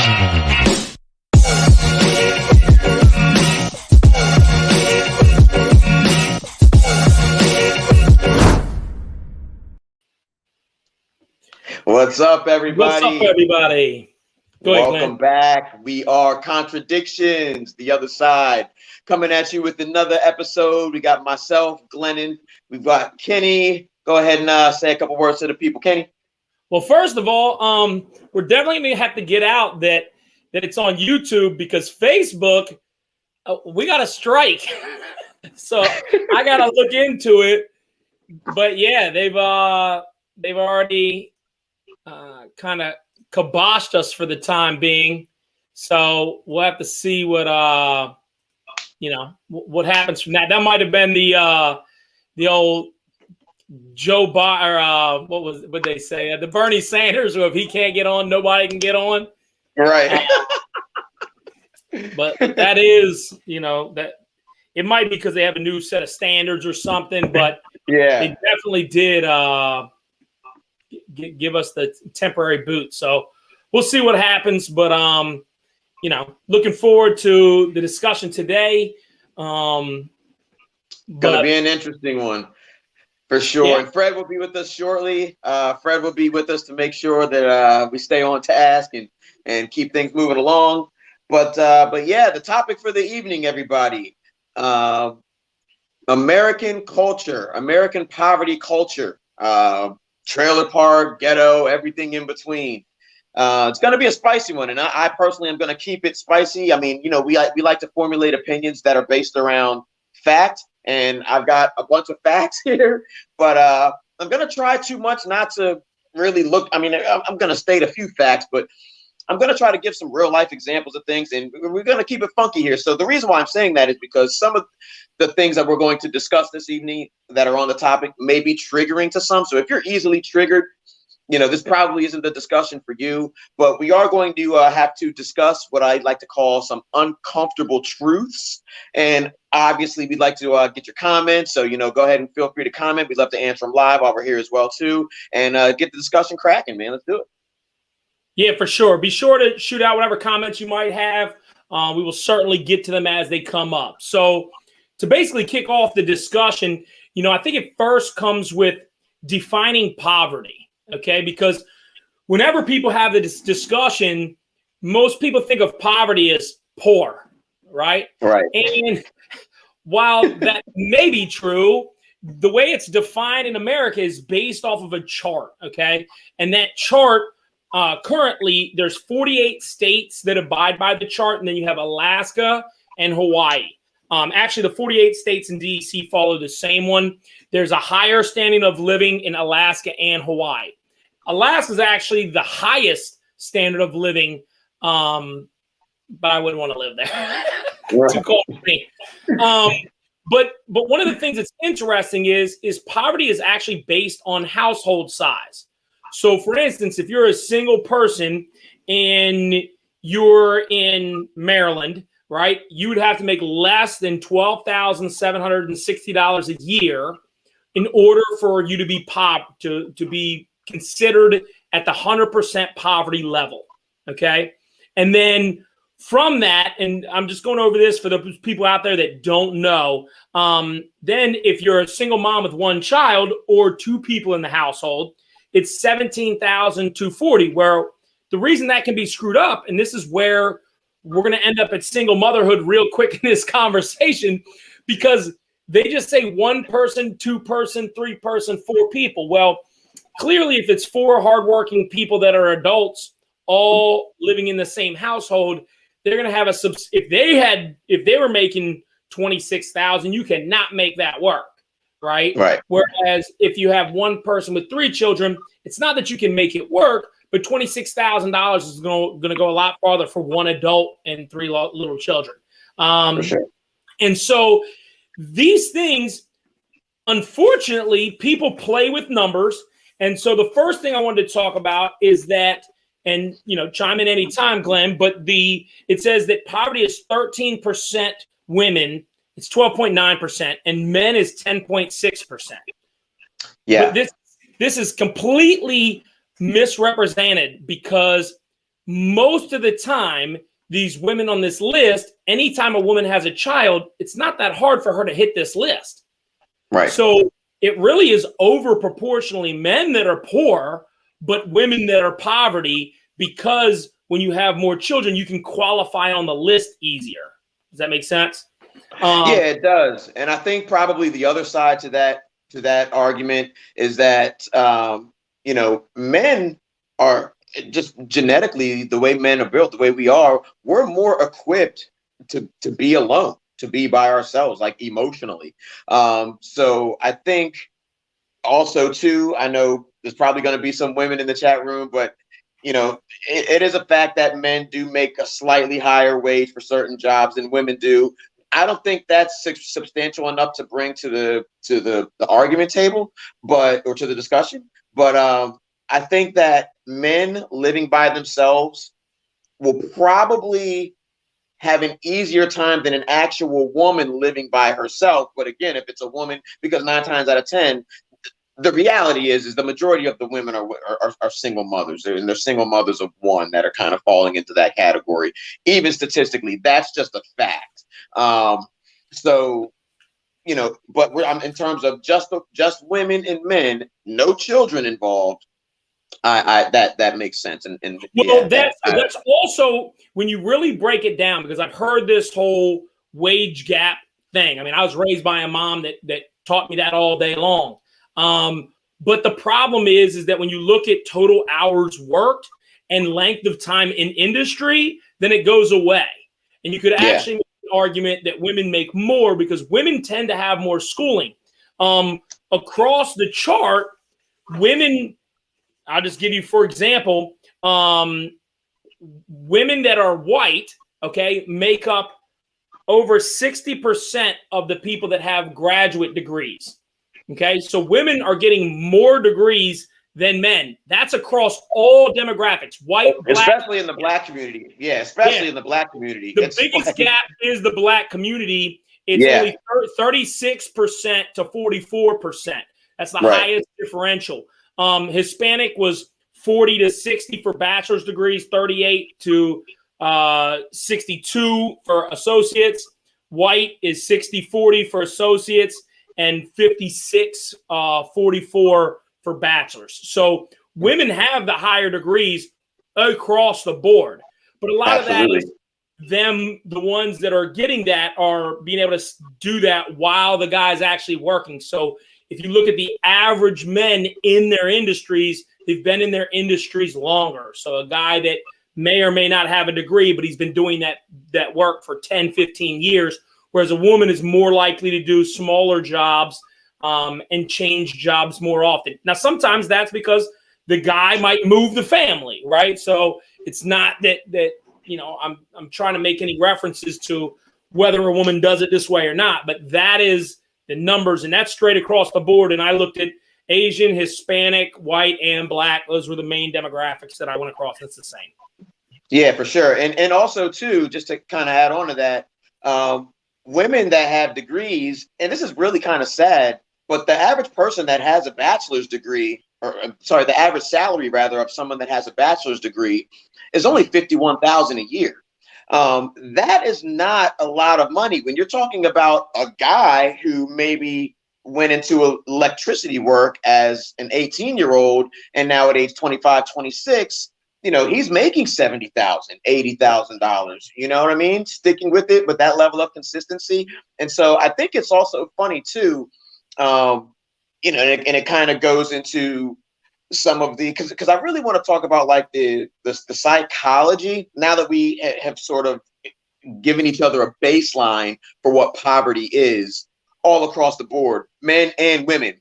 What's up, everybody? What's up, everybody? Go ahead, Welcome back. We are Contradictions, the other side, coming at you with another episode. We got myself, Glennon. We've got Kenny. Go ahead and say a couple words to the people, Kenny. Well, first of all, we're definitely going to have to get out that it's on YouTube because Facebook, we got a strike. So I got to look into it. But yeah, they've already kind of kiboshed us for the time being. So we'll have to see what what happens from that. That might have been the old Joe Biden, what they say? The Bernie Sanders, or if he can't get on, nobody can get on. Right. But that is, that it might be because they have a new set of standards or something, but yeah, they definitely did give us the temporary boot. So we'll see what happens. But looking forward to the discussion today. Gonna be an interesting one for sure. Yeah. And Fred will be with us shortly. Fred will be with us to make sure that we stay on task and keep things moving along. But yeah, the topic for the evening, everybody. American culture, American poverty culture, trailer park, ghetto, everything in between. It's going to be a spicy one, and I personally am going to keep it spicy. I mean, we like to formulate opinions that are based around fact, and I've got a bunch of facts here, but I'm going to try too much not to really look. I mean, I'm going to state a few facts, but I'm going to try to give some real life examples of things, and we're going to keep it funky here. So the reason why I'm saying that is because some of the things that we're going to discuss this evening that are on the topic may be triggering to some. So if you're easily triggered, this probably isn't the discussion for you, but we are going to have to discuss what I like to call some uncomfortable truths. And obviously we'd like to get your comments. So, go ahead and feel free to comment. We'd love to answer them live while we're here as well too, and get the discussion cracking, man. Let's do it. Yeah, for sure. Be sure to shoot out whatever comments you might have. We will certainly get to them as they come up. So to basically kick off the discussion, I think it first comes with defining poverty, okay? Because whenever people have this discussion, most people think of poverty as poor, right? Right. And while that may be true, the way it's defined in America is based off of a chart, okay? And that chart, currently, there's 48 states that abide by the chart, and then you have Alaska and Hawaii. Actually, the 48 states in D.C. follow the same one. There's a higher standard of living in Alaska and Hawaii. Alaska is actually the highest standard of living, but I wouldn't want to live there. Too cold for me. But one of the things that's interesting is poverty is actually based on household size. So, for instance, if you're a single person and you're in Maryland, right, you would have to make less than $12,760 a year in order for you to be to be considered at the 100% poverty level. Okay, and then from that, and I'm just going over this for the people out there that don't know. Then, if you're a single mom with one child or two people in the household, it's $17,240, where the reason that can be screwed up, and this is where we're going to end up at single motherhood real quick in this conversation, because they just say one person, two person, three person, four people. Well, clearly, if it's four hardworking people that are adults all living in the same household, they're going to have if they were making $26,000, you cannot make that work. Right. Whereas if you have one person with three children, it's not that you can make it work, but $26,000 is going to go a lot farther for one adult and three little children. For sure. And so these things, unfortunately, people play with numbers. And so the first thing I wanted to talk about is that, and chime in anytime, Glenn, but it says that poverty is 13% women. It's 12.9%, and men is 10.6%. Yeah. But this is completely misrepresented because most of the time, these women on this list, anytime a woman has a child, it's not that hard for her to hit this list. Right. So it really is over proportionally men that are poor, but women that are poverty, because when you have more children, you can qualify on the list easier. Does that make sense? Yeah, it does. And I think probably the other side to that argument is that men are just genetically, the way men are built, the way we are, we're more equipped to be alone, to be by ourselves, like emotionally. So I think also too, I know there's probably going to be some women in the chat room, but it is a fact that men do make a slightly higher wage for certain jobs than women do. I don't think that's substantial enough to bring to the argument table, or to the discussion. But I think that men living by themselves will probably have an easier time than an actual woman living by herself. But again, if it's a woman, because 9 times out of 10, the reality is the majority of the women are single mothers, and they're single mothers of one that are kind of falling into that category. Even statistically, that's just a fact. So, but in terms of just women and men, no children involved. That makes sense. And well, yeah, that's also when you really break it down, because I've heard this whole wage gap thing. I mean, I was raised by a mom that taught me that all day long. But the problem is that when you look at total hours worked and length of time in industry, then it goes away. And you could actually make an argument that women make more because women tend to have more schooling. Across the chart, women, I'll just give you, for example, women that are white, okay, make up over 60% of the people that have graduate degrees. Okay, so women are getting more degrees than men. That's across all demographics, white, black. Especially in the black community. Yeah, especially in the black community. The biggest gap is the black community. It's only 36% to 44%. That's the highest differential. Hispanic was 40 to 60 for bachelor's degrees, 38 to 62 for associates. White is 60-40 for associates, and 56-44 for bachelors. So women have the higher degrees across the board. But a lot of that is them, the ones that are getting that are being able to do that while the guy's actually working. So if you look at the average men in their industries, they've been in their industries longer. So a guy that may or may not have a degree, but he's been doing that work for 10, 15 years, whereas a woman is more likely to do smaller jobs and change jobs more often. Now, sometimes that's because the guy might move the family, right? So it's not that I'm trying to make any references to whether a woman does it this way or not, but that is the numbers, and that's straight across the board. And I looked at Asian, Hispanic, white, and black. Those were the main demographics that I went across. That's the same. Yeah, for sure. And also, too, just to kind of add on to that, women that have degrees, and this is really kind of sad, but the average person that has a bachelor's degree, the average salary, rather, of someone that has a bachelor's degree is only $51,000 a year. That is not a lot of money. When you're talking about a guy who maybe went into electricity work as an 18-year-old and now at age 25, 26, he's making $70,000, $80,000. You know what I mean? Sticking with it with that level of consistency. And so I think it's also funny too, and it kind of goes into some of the, because I really want to talk about like the psychology now that we have sort of given each other a baseline for what poverty is all across the board, men and women.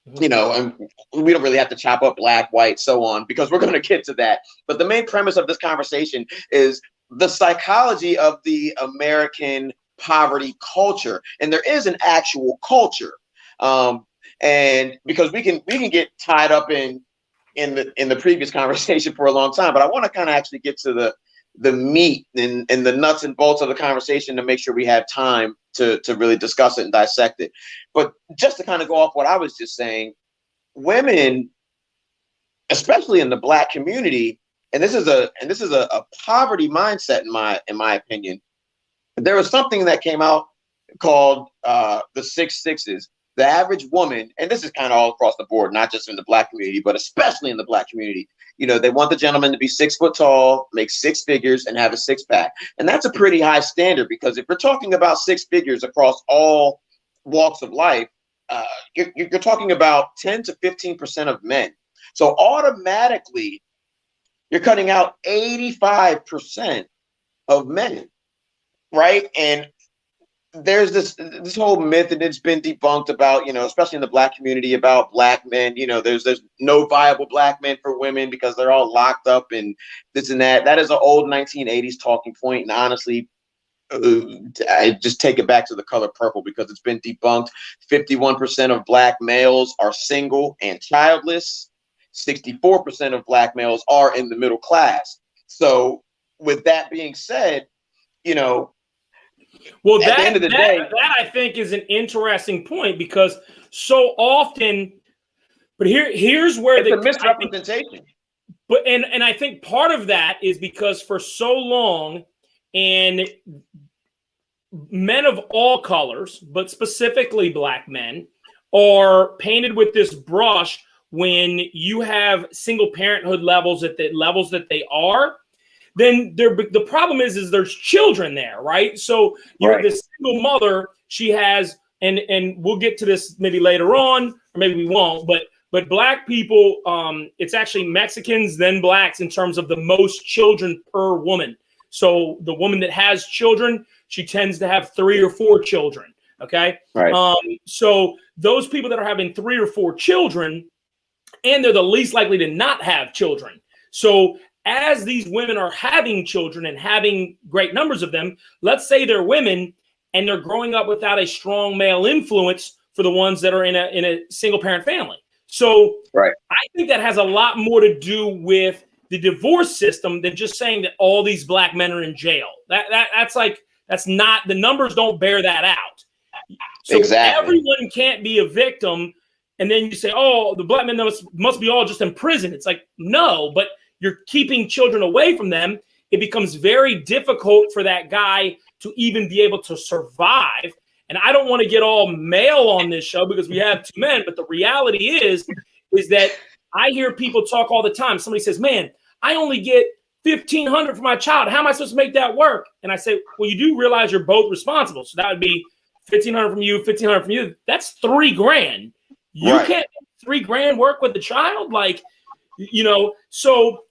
And we don't really have to chop up black, white, so on, because we're going to get to that. But the main premise of this conversation is the psychology of the American poverty culture. And there is an actual culture. And because we can get tied up in the previous conversation for a long time, but I want to kind of actually get to the meat and the nuts and bolts of the conversation to make sure we have time to really discuss it and dissect it. But just to kind of go off what I was just saying, women, especially in the black community, and this is a poverty mindset in my opinion. There was something that came out called the 6 6s. The average woman, and this is kind of all across the board, not just in the Black community, but especially in the Black community. They want the gentleman to be 6 foot tall, make 6 figures, and have a 6 pack. And that's a pretty high standard, because if we're talking about 6 figures across all walks of life, you're talking about 10 to 15% of men. So automatically, you're cutting out 85% of men, right? And there's this whole myth, and it's been debunked about, especially in the Black community, about Black men. There's no viable Black men for women because they're all locked up and this and that. That is an old 1980s talking point, and honestly, I just take it back to The Color Purple, because it's been debunked. 51% of Black males are single and childless. 64% of Black males are in the middle class. So with that being said, well, at the end of the day, that I think is an interesting point, because so often, but here's where it's a misrepresentation. And I think part of that is because for so long, and men of all colors, but specifically Black men, are painted with this brush when you have single parenthood levels at the levels that they are. Then the problem is there's children there, right? So you have this single mother. She has, and we'll get to this maybe later on, or maybe we won't. But Black people, it's actually Mexicans then Blacks in terms of the most children per woman. So the woman that has children, she tends to have 3 or 4 children. Okay, right. So those people that are having 3 or 4 children, and they're the least likely to not have children. So as these women are having children and having great numbers of them, let's say they're women and they're growing up without a strong male influence for the ones that are in a single parent family. So I think that has a lot more to do with the divorce system than just saying that all these Black men are in jail. That's not, the numbers don't bear that out. So everyone can't be a victim. And then you say, oh, the Black men must be all just in prison. It's like, no, but you're keeping children away from them. It becomes very difficult for that guy to even be able to survive. And I don't want to get all male on this show because we have 2 men, but the reality is that I hear people talk all the time. Somebody says, man, I only get $1,500 for my child. How am I supposed to make that work? And I say, well, you do realize you're both responsible. So that would be $1,500 from you, $1,500 from you. That's $3,000. You can't make $3,000 work with the child. So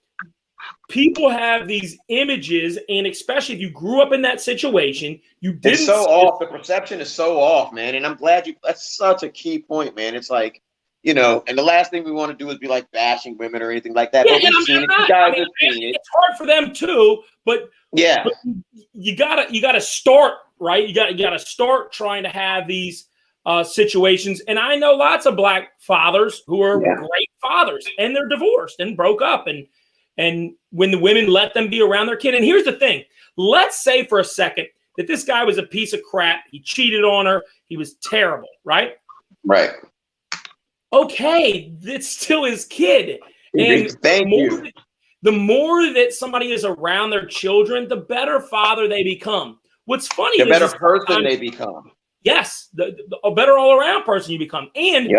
people have these images, and especially if you grew up in that situation, you didn't. It's so off. The perception is so off, man. And I'm glad that's such a key point, man. It's like, and the last thing we want to do is be like bashing women or anything like that. Yeah, but we've seen it. You guys have seen it. It's hard for them too, but you gotta start, right? You gotta start trying to have these situations. And I know lots of Black fathers who are great fathers, and they're divorced and broke up, and when the women let them be around their kid. And here's the thing. Let's say for a second that this guy was a piece of crap. He cheated on her. He was terrible, right? Right. Okay, it's still his kid. And the more that somebody is around their children, the better father they become. What's funny is the better person they become. Yes, a better all-around person you become. And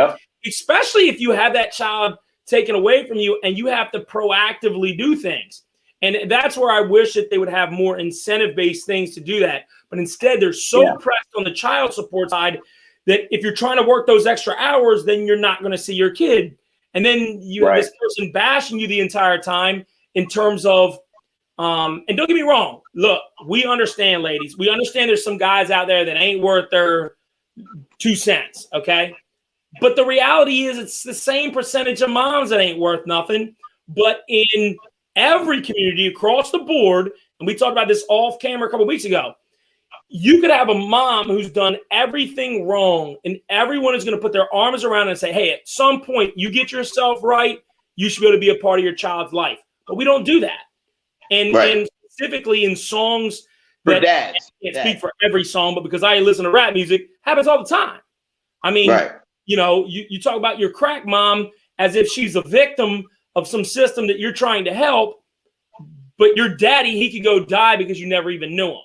especially if you have that child taken away from you and you have to proactively do things. And that's where I wish that they would have more incentive-based things to do that. But instead, they're so pressed on the child support side that if you're trying to work those extra hours, then you're not going to see your kid. And then you have this person bashing you the entire time in terms of, and don't get me wrong. Look, we understand, ladies. We understand there's some guys out there that ain't worth their 2 cents, okay? But the reality is it's the same percentage of moms that ain't worth nothing. But in every community across the board, and we talked about this off camera a couple of weeks ago, you could have a mom who's done everything wrong, and everyone is going to put their arms around and say, hey, at some point you get yourself right, you should be able to be a part of your child's life. But we don't do that. And specifically in songs for dads. I can't speak for every song, but because I listen to rap music, happens all the time. I mean, you talk about your crack mom as if she's a victim of some system that you're trying to help. but your daddy, he could go die because you never even knew him.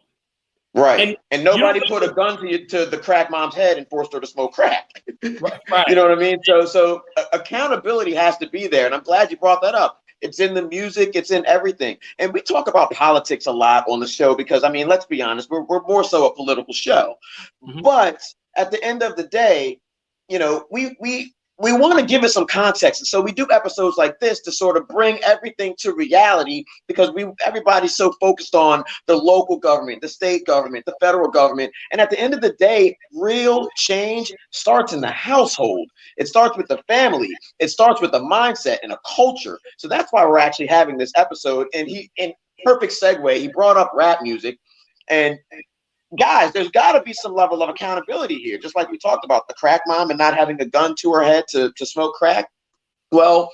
Right. And nobody you know, put a gun to the crack mom's head and forced her to smoke crack. Right. You know what I mean? So accountability has to be there. And I'm glad you brought that up. It's in the music. It's in everything. And we talk about politics a lot on the show because, I mean, let's be honest, we're more so a political show. Mm-hmm. But at the end of the day, you know, we want to give it some context. And so we do episodes like this to sort of bring everything to reality because everybody's so focused on the local government, the state government, the federal government. And at the end of the day, real change starts in the household. It starts with the family. It starts with a mindset and a culture. So that's why we're actually having this episode. And in perfect segue, he brought up rap music. And guys, there's got to be some level of accountability here, just like we talked about the crack mom and not having a gun to her head to smoke crack. Well,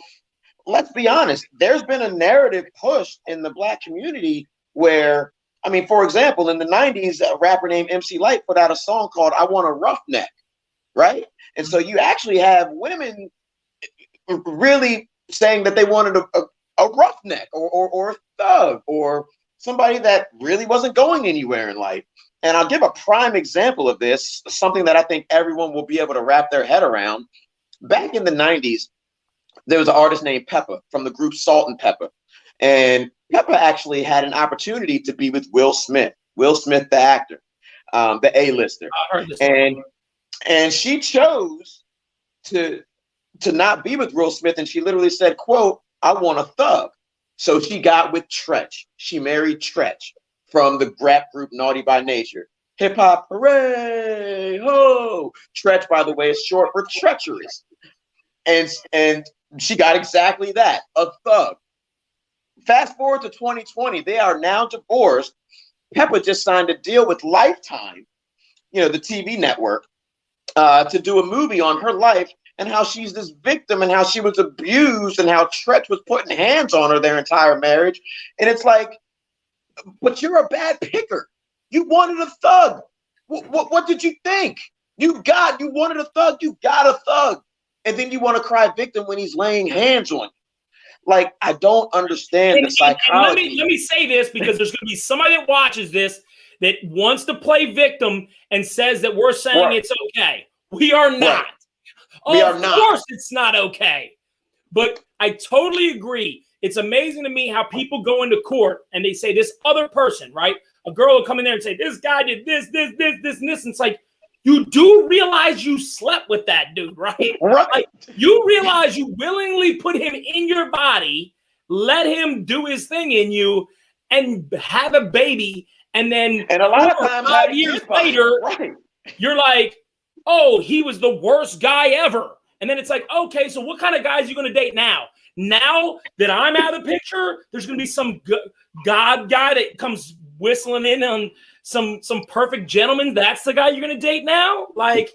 let's be honest. There's been a narrative push in the Black community where, I mean, for example, in the 90s, a rapper named MC Lyte put out a song called I Want a Roughneck, right? And so you actually have women really saying that they wanted a roughneck or a thug or somebody that really wasn't going anywhere in life. And I'll give a prime example of this, something that I think everyone will be able to wrap their head around. Back in the 90s, there was an artist named Peppa from the group Salt and Pepper. And Peppa actually had an opportunity to be with Will Smith, the actor, the A-lister. And she chose to not be with Will Smith. And she literally said, quote, I want a thug. So she got with Tretch. She married Tretch from the rap group Naughty by Nature. Hip hop, hooray, ho! Tretch, by the way, is short for treacherous. And she got exactly that, a thug. Fast forward to 2020, they are now divorced. Peppa just signed a deal with Lifetime, you know, the TV network, to do a movie on her life and how she's this victim and how she was abused and how Tretch was putting hands on her their entire marriage. And it's like, but you're a bad picker. You wanted a thug. What did you think? You wanted a thug. You got a thug. And then you want to cry victim when he's laying hands on you. Like, I don't understand the psychology. And let me say this because there's going to be somebody that watches this that wants to play victim and says that we're saying it's okay. We are not. We are not. Of course it's not okay. But I totally agree. It's amazing to me how people go into court and they say this other person, right? A girl will come in there and say, this guy did this, and this. And it's like, you do realize you slept with that dude, right? Right. Like, you realize you willingly put him in your body, let him do his thing in you, and have a baby. And then a lot of times 5 years later, you're like, oh, he was the worst guy ever. And then it's like, okay, so what kind of guys are you going to date now? Now that I'm out of the picture, there's going to be some God guy that comes whistling in on some perfect gentleman. That's the guy you're going to date now? Like,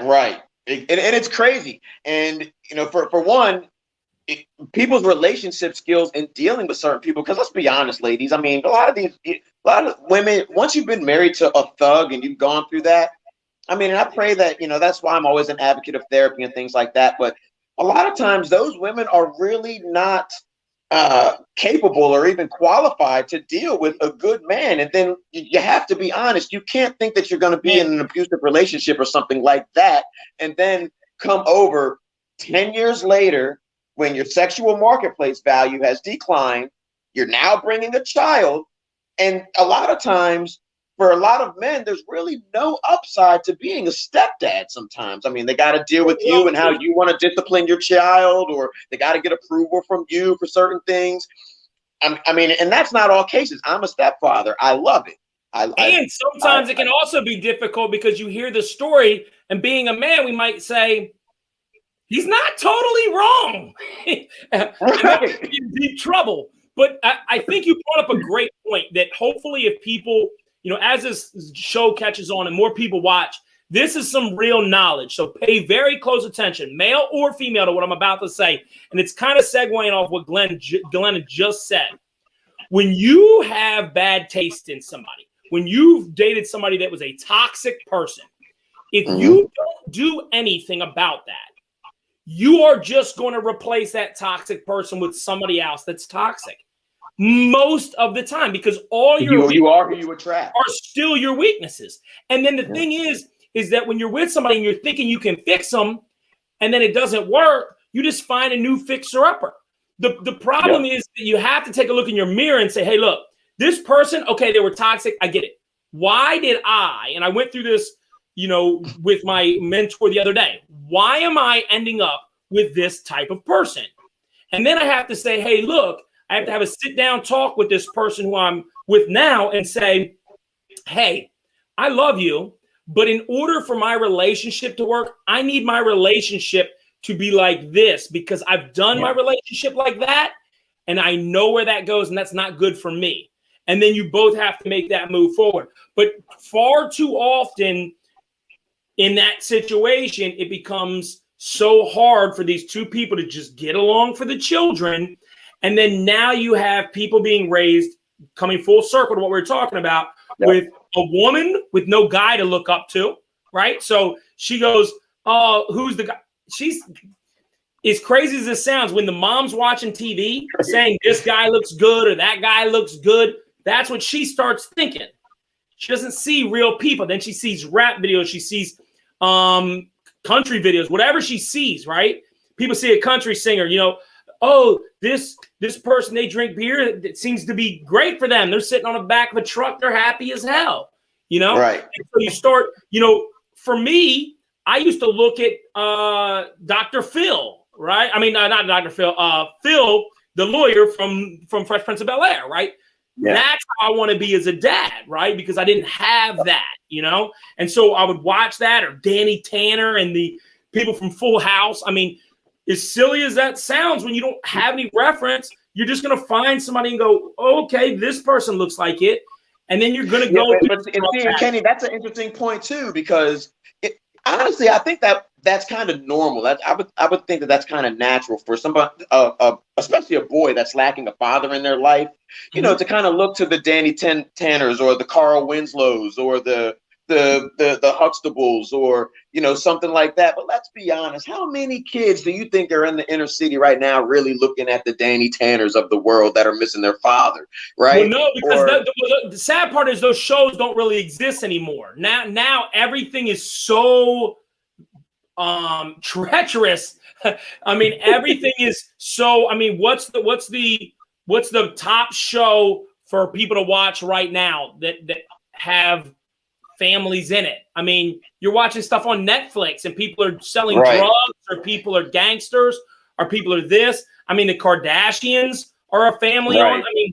right. And it's crazy. And, you know, for one, people's relationship skills in dealing with certain people, because let's be honest, ladies, I mean, a lot of women, once you've been married to a thug and you've gone through that, I mean, and I pray that, you know, that's why I'm always an advocate of therapy and things like that. But a lot of times those women are really not capable or even qualified to deal with a good man. And then you have to be honest. You can't think that you're going to be in an abusive relationship or something like that and then come over 10 years later when your sexual marketplace value has declined. You're now bringing a child. And a lot of times, for a lot of men, there's really no upside to being a stepdad sometimes. I mean, they got to deal with you and how you want to discipline your child, or they got to get approval from you for certain things. I mean, and that's not all cases. I'm a stepfather. I love it. And sometimes it can also be difficult because you hear the story, and being a man, we might say, he's not totally wrong. Right. In deep trouble. But I think you brought up a great point that hopefully if people, you know, as this show catches on and more people watch, this is some real knowledge. So pay very close attention, male or female, to what I'm about to say. And it's kind of segueing off what Glenn just said. When you have bad taste in somebody, when you've dated somebody that was a toxic person, if you don't do anything about that, you are just going to replace that toxic person with somebody else that's toxic. most of the time, because all you are who you attract are still your weaknesses. And then the thing is that when you're with somebody and you're thinking you can fix them, and then it doesn't work, you just find a new fixer-upper. The problem is that you have to take a look in your mirror and say, hey, look, this person, okay, they were toxic. I get it. Why did I, and I went through this, with my mentor the other day, why am I ending up with this type of person? And then I have to say, hey, look, I have to have a sit down talk with this person who I'm with now and say, hey, I love you, but in order for my relationship to work, I need my relationship to be like this, because I've done my relationship like that and I know where that goes, and that's not good for me. And then you both have to make that move forward. But far too often in that situation, it becomes so hard for these two people to just get along for the children. And then now you have people being raised, coming full circle to what we were talking about, with a woman with no guy to look up to, right? So she goes, oh, who's the guy? She's, as crazy as this sounds, when the mom's watching TV saying this guy looks good or that guy looks good, that's what she starts thinking. She doesn't see real people. Then she sees rap videos. She sees country videos, whatever she sees, right? People see a country singer, oh, this person, they drink beer. It seems to be great for them. They're sitting on the back of a truck. They're happy as hell, Right. And so you start, for me, I used to look at Dr. Phil, right? I mean, not Dr. Phil, Phil, the lawyer from Fresh Prince of Bel-Air, right? Yeah. That's how I want to be as a dad, right? Because I didn't have that, And so I would watch that, or Danny Tanner and the people from Full House. I mean, as silly as that sounds, when you don't have any reference, you're just going to find somebody and go, oh, okay, this person looks like it. And then you're going to go. But Kenny, that's an interesting point too, because honestly, I think that's kind of normal. I would think that that's kind of natural for somebody, especially a boy that's lacking a father in their life, to kind of look to the Danny Tanners or the Carl Winslows or the Huxtables or something like that. But let's be honest, how many kids do you think are in the inner city right now really looking at the Danny Tanners of the world that are missing their father, right? Well, no, because the sad part is those shows don't really exist anymore. Now everything is so treacherous. I mean, everything is so. I mean, what's the top show for people to watch right now that have families in it? I mean, you're watching stuff on Netflix and people are selling drugs, or people are gangsters, or people are this. I mean, the Kardashians are a family on. I mean,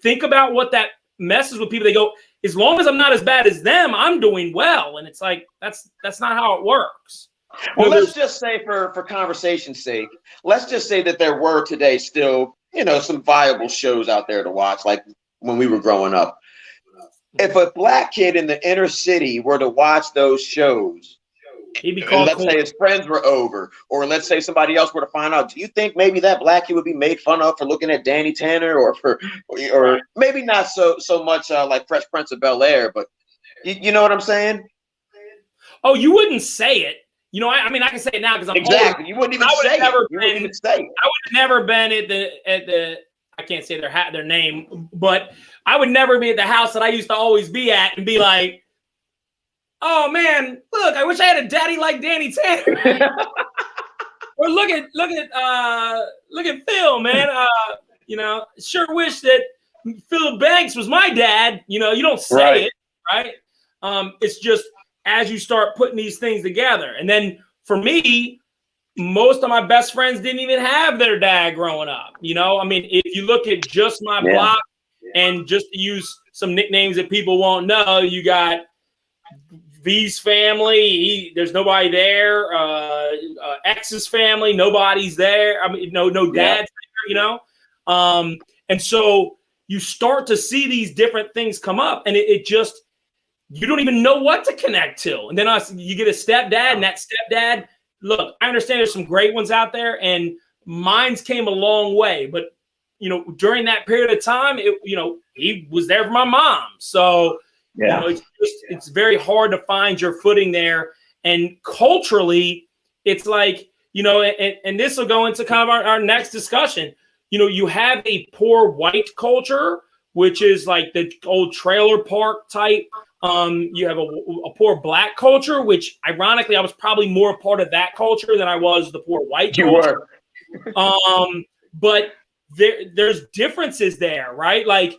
think about what that messes with people. They go, as long as I'm not as bad as them, I'm doing well. And it's like, that's not how it works. Well, let's just say for conversation's sake, let's just say that there were today still, some viable shows out there to watch, like when we were growing up. If a black kid in the inner city were to watch those shows, he'd be called. Let's say his friends were over, or let's say somebody else were to find out. Do you think maybe that black kid would be made fun of for looking at Danny Tanner, or maybe not so much like Fresh Prince of Bel-Air, but you know what I'm saying? Oh, you wouldn't say it. I mean, I can say it now because I'm exactly. Older. You wouldn't even say it. You wouldn't even say it. I would have never been at the. I can't say their name, but I would never be at the house that I used to always be at and be like, "Oh man, look! I wish I had a daddy like Danny Tanner." Or look at Phil, man. Sure wish that Phil Banks was my dad. You don't say it, right? It's just as you start putting these things together, and then for me, most of my best friends didn't even have their dad growing up. I mean, if you look at just my block, and just to use some nicknames that people won't know, you got V's family. There's nobody there. X's family, nobody's there. I mean, no dad's there. And so you start to see these different things come up, and it just, you don't even know what to connect to. And then you get a stepdad, and that stepdad. Look, I understand there's some great ones out there, and mine's came a long way. But, during that period of time, he was there for my mom. So, it's very hard to find your footing there. And culturally, it's like, and this will go into kind of our next discussion. you have a poor white culture, which is like the old trailer park type. You have a poor black culture, which ironically, I was probably more a part of that culture than I was the poor white culture. But there's differences there, right? Like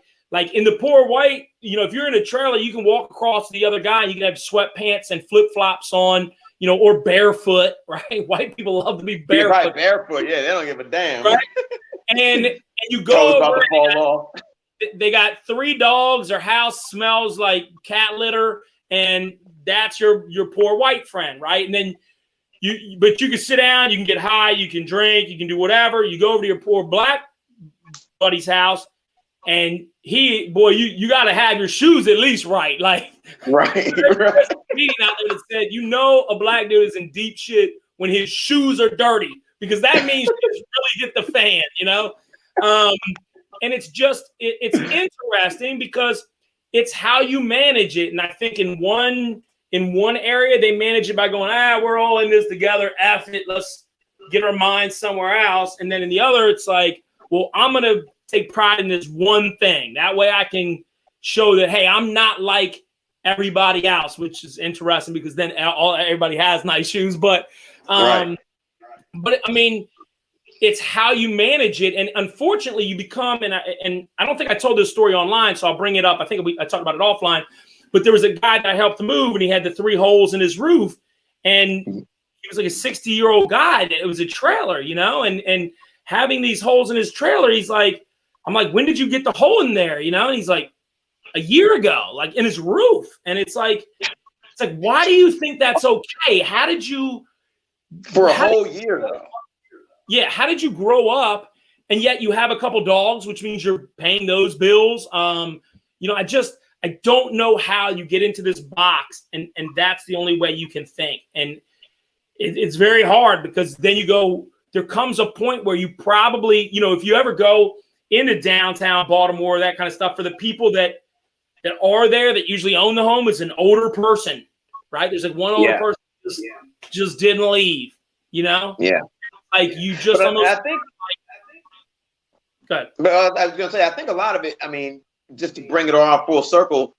in the poor white, if you're in a trailer, you can walk across to the other guy. You can have sweatpants and flip flops on, or barefoot, right? White people love to be barefoot. Right, barefoot, yeah, they don't give a damn. Right? And you go over, about to fall off. They got 3 dogs. Their house smells like cat litter, and that's your poor white friend, right? And then but you can sit down, you can get high, you can drink, you can do whatever. You go over to your poor black buddy's house, and you got to have your shoes at least right. Like, right. There's a meeting out there that said, a black dude is in deep shit when his shoes are dirty, because that means you really hit the fan, and it's interesting because it's how you manage it. And I think in one area, they manage it by going, we're all in this together. F it. Let's get our minds somewhere else. And then in the other, it's like, well, I'm going to take pride in this one thing. That way I can show that, hey, I'm not like everybody else, which is interesting because then everybody has nice shoes. But, right. But I mean, it's how you manage it. And unfortunately, you become, and I don't think I told this story online, so I'll bring it up. I think I talked about it offline. But there was a guy that I helped move, and he had the 3 holes in his roof, and he was like a 60-year-old guy. It was a trailer, and having these holes in his trailer, he's like, I'm like, when did you get the hole in there? And he's like, a year ago, like in his roof. And it's like, why do you think that's okay? How did you for a whole year though? Yeah, how did you grow up, and yet you have a couple dogs, which means you're paying those bills? I don't know how you get into this box, and that's the only way you can think. And it's very hard, because then there comes a point where you probably, if you ever go into downtown Baltimore, that kind of stuff, for the people that are there, that usually own the home, is an older person, right? There's like one older person just didn't leave, Yeah. Like you just but almost. I think. Go ahead. But I was going to say, I think a lot of it, just to bring it all full circle,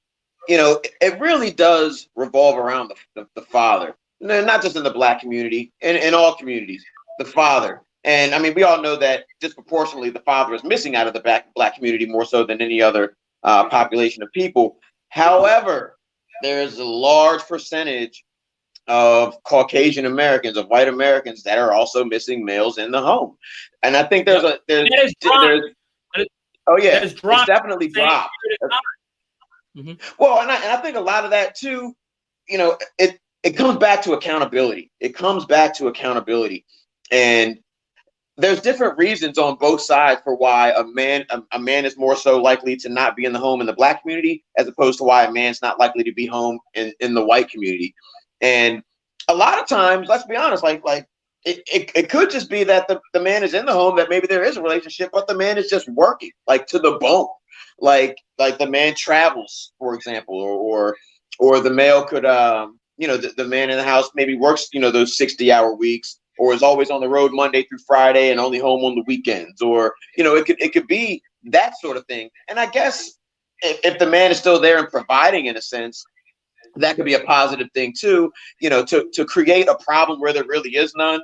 it really does revolve around the father. Not just in the black community, in all communities, the father. And we all know that disproportionately the father is missing out of the black community more so than any other population of people. However, there's a large percentage of Caucasian Americans, of white Americans, that are also missing males in the home. And I think it's definitely dropped. Mm-hmm. Well, and I think a lot of that too, it comes back to accountability. And there's different reasons on both sides for why a man is more so likely to not be in the home in the black community, as opposed to why a man's not likely to be home in the white community. And a lot of times, let's be honest, like it could just be that the man is in the home, that maybe there is a relationship, but the man is just working like to the bone. Like the man travels, for example, or the male could, the man in the house maybe works, those 60-hour weeks, or is always on the road Monday through Friday and only home on the weekends, or, it could be that sort of thing. And I guess if the man is still there and providing, in a sense, that could be a positive thing too, to create a problem where there really is none.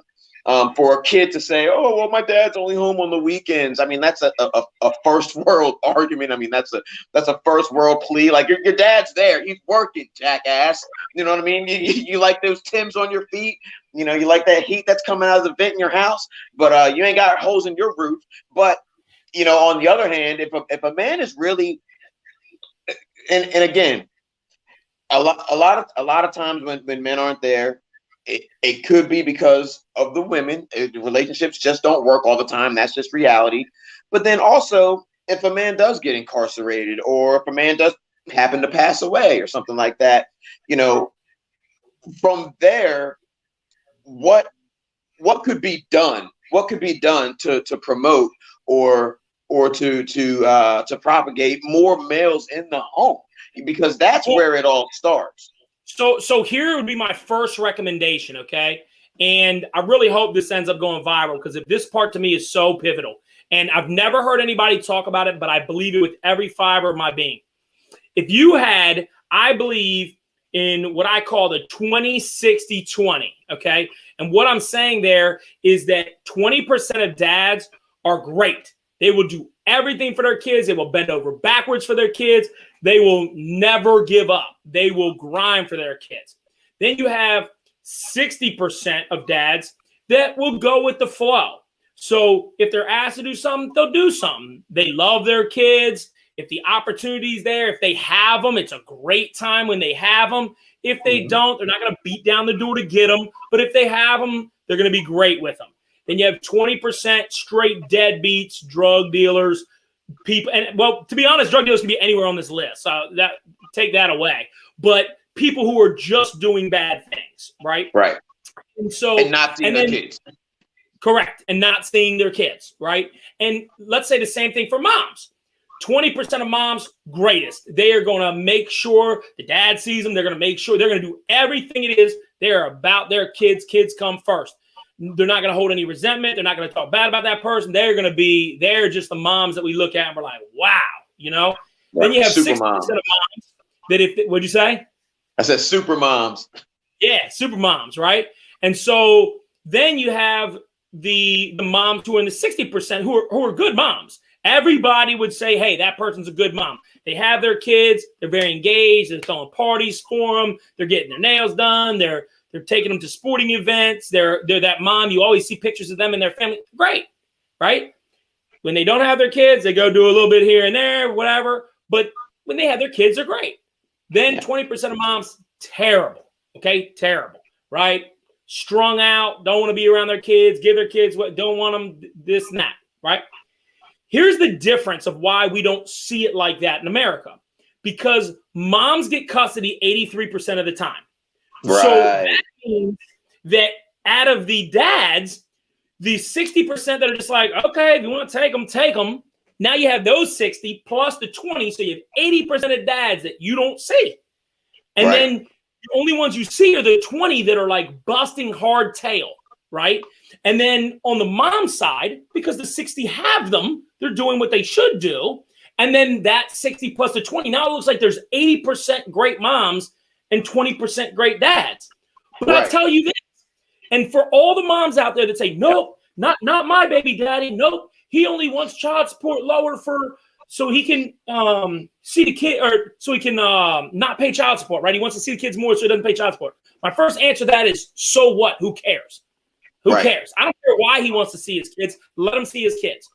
For a kid to say, oh, well, my dad's only home on the weekends. That's a first world argument. That's a first world plea. Like your dad's there. He's working, jackass. You know what I mean? You like those Timbs on your feet. You like that heat that's coming out of the vent in your house, but you ain't got holes in your roof. But, on the other hand, if a man is really, and again, a lot of times when men aren't there, it could be because of the women. The relationships just don't work all the time. That's just reality. But then also, if a man does get incarcerated, or if a man does happen to pass away or something like that, from there, what could be done? What could be done to promote or to propagate more males in the home? Because that's where it all starts. So here would be my first recommendation, okay? And I really hope this ends up going viral, because if this part to me is so pivotal. And I've never heard anybody talk about it, but I believe it with every fiber of my being. If you had, I believe in what I call the 20-60-20, okay? And what I'm saying there is that 20% of dads are great. They will do everything for their kids. They will bend over backwards for their kids. They will never give up. They will grind for their kids. Then you have 60% of dads that will go with the flow. So if they're asked to do something, they'll do something. They love their kids. If the opportunity's there, if they have them, it's a great time when they have them. If they don't, they're not going to beat down the door to get them. But if they have them, they're going to be great with them. Then you have 20% straight deadbeats, drug dealers, people. And well, to be honest, drug dealers can be anywhere on this list. So that take that away. But people who are just doing bad things, right? Right. And not seeing their kids. Correct. And not seeing their kids, right? And let's say the same thing for moms. 20% of moms, greatest. They are going to make sure the dad sees them. They're going to make sure they're going to do everything it is. They're about their kids. Kids come first. They're not going to hold any resentment. They're not going to talk bad about that person. They're just the moms that we look at and we're like, wow, you know? Right. Then you have 60% of moms that what'd you say? I said super moms. Yeah, super moms, right? And so then you have the moms who are in the 60% who are good moms. Everybody would say, hey, that person's a good mom. They have their kids. They're very engaged. They're throwing parties for them. They're getting their nails done. They're taking them to sporting events. They're that mom. You always see pictures of them and their family. Great, right? When they don't have their kids, they go do a little bit here and there, whatever. But when they have their kids, they're great. Then 20% of moms, terrible, okay? Terrible, right? Strung out, don't want to be around their kids, give their kids what, don't want them this and that, right? Here's the difference of why we don't see it like that in America. Because moms get custody 83% of the time. Right. So that means that out of the dads, the 60% that are just like, okay, if you want to take them, take them. Now you have those 60 plus the 20. So you have 80% of dads that you don't see. And then the only ones you see are the 20 that are like busting hard tail, right? And then on the mom side, because the 60 have them, they're doing what they should do. And then that 60 plus the 20, now it looks like there's 80% great moms and 20% great dads. But I tell you this, and for all the moms out there that say, nope, not my baby daddy, nope, he only wants child support lower so he can see the kid, or so he can not pay child support, right? He wants to see the kids more so he doesn't pay child support. My first answer to that is, so what? Who cares? Who cares? I don't care why he wants to see his kids. Let him see his kids.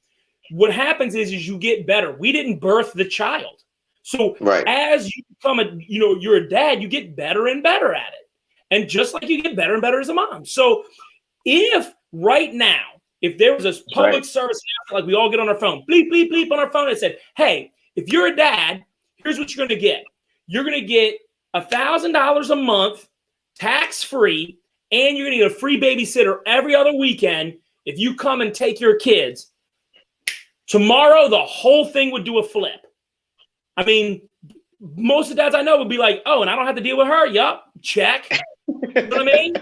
What happens is you get better. We didn't birth the child. So as you become you're a dad, you get better and better at it. And just like you get better and better as a mom. So if right now, if there was a public service announcement, like we all get on our phone, bleep, bleep, bleep on our phone, and said, hey, if you're a dad, here's what you're going to get. You're going to get $1,000 a month, tax-free, and you're going to get a free babysitter every other weekend if you come and take your kids. Tomorrow, the whole thing would do a flip. I mean, most of the dads I know would be like, oh, and I don't have to deal with her? Yup, check. You know what I mean?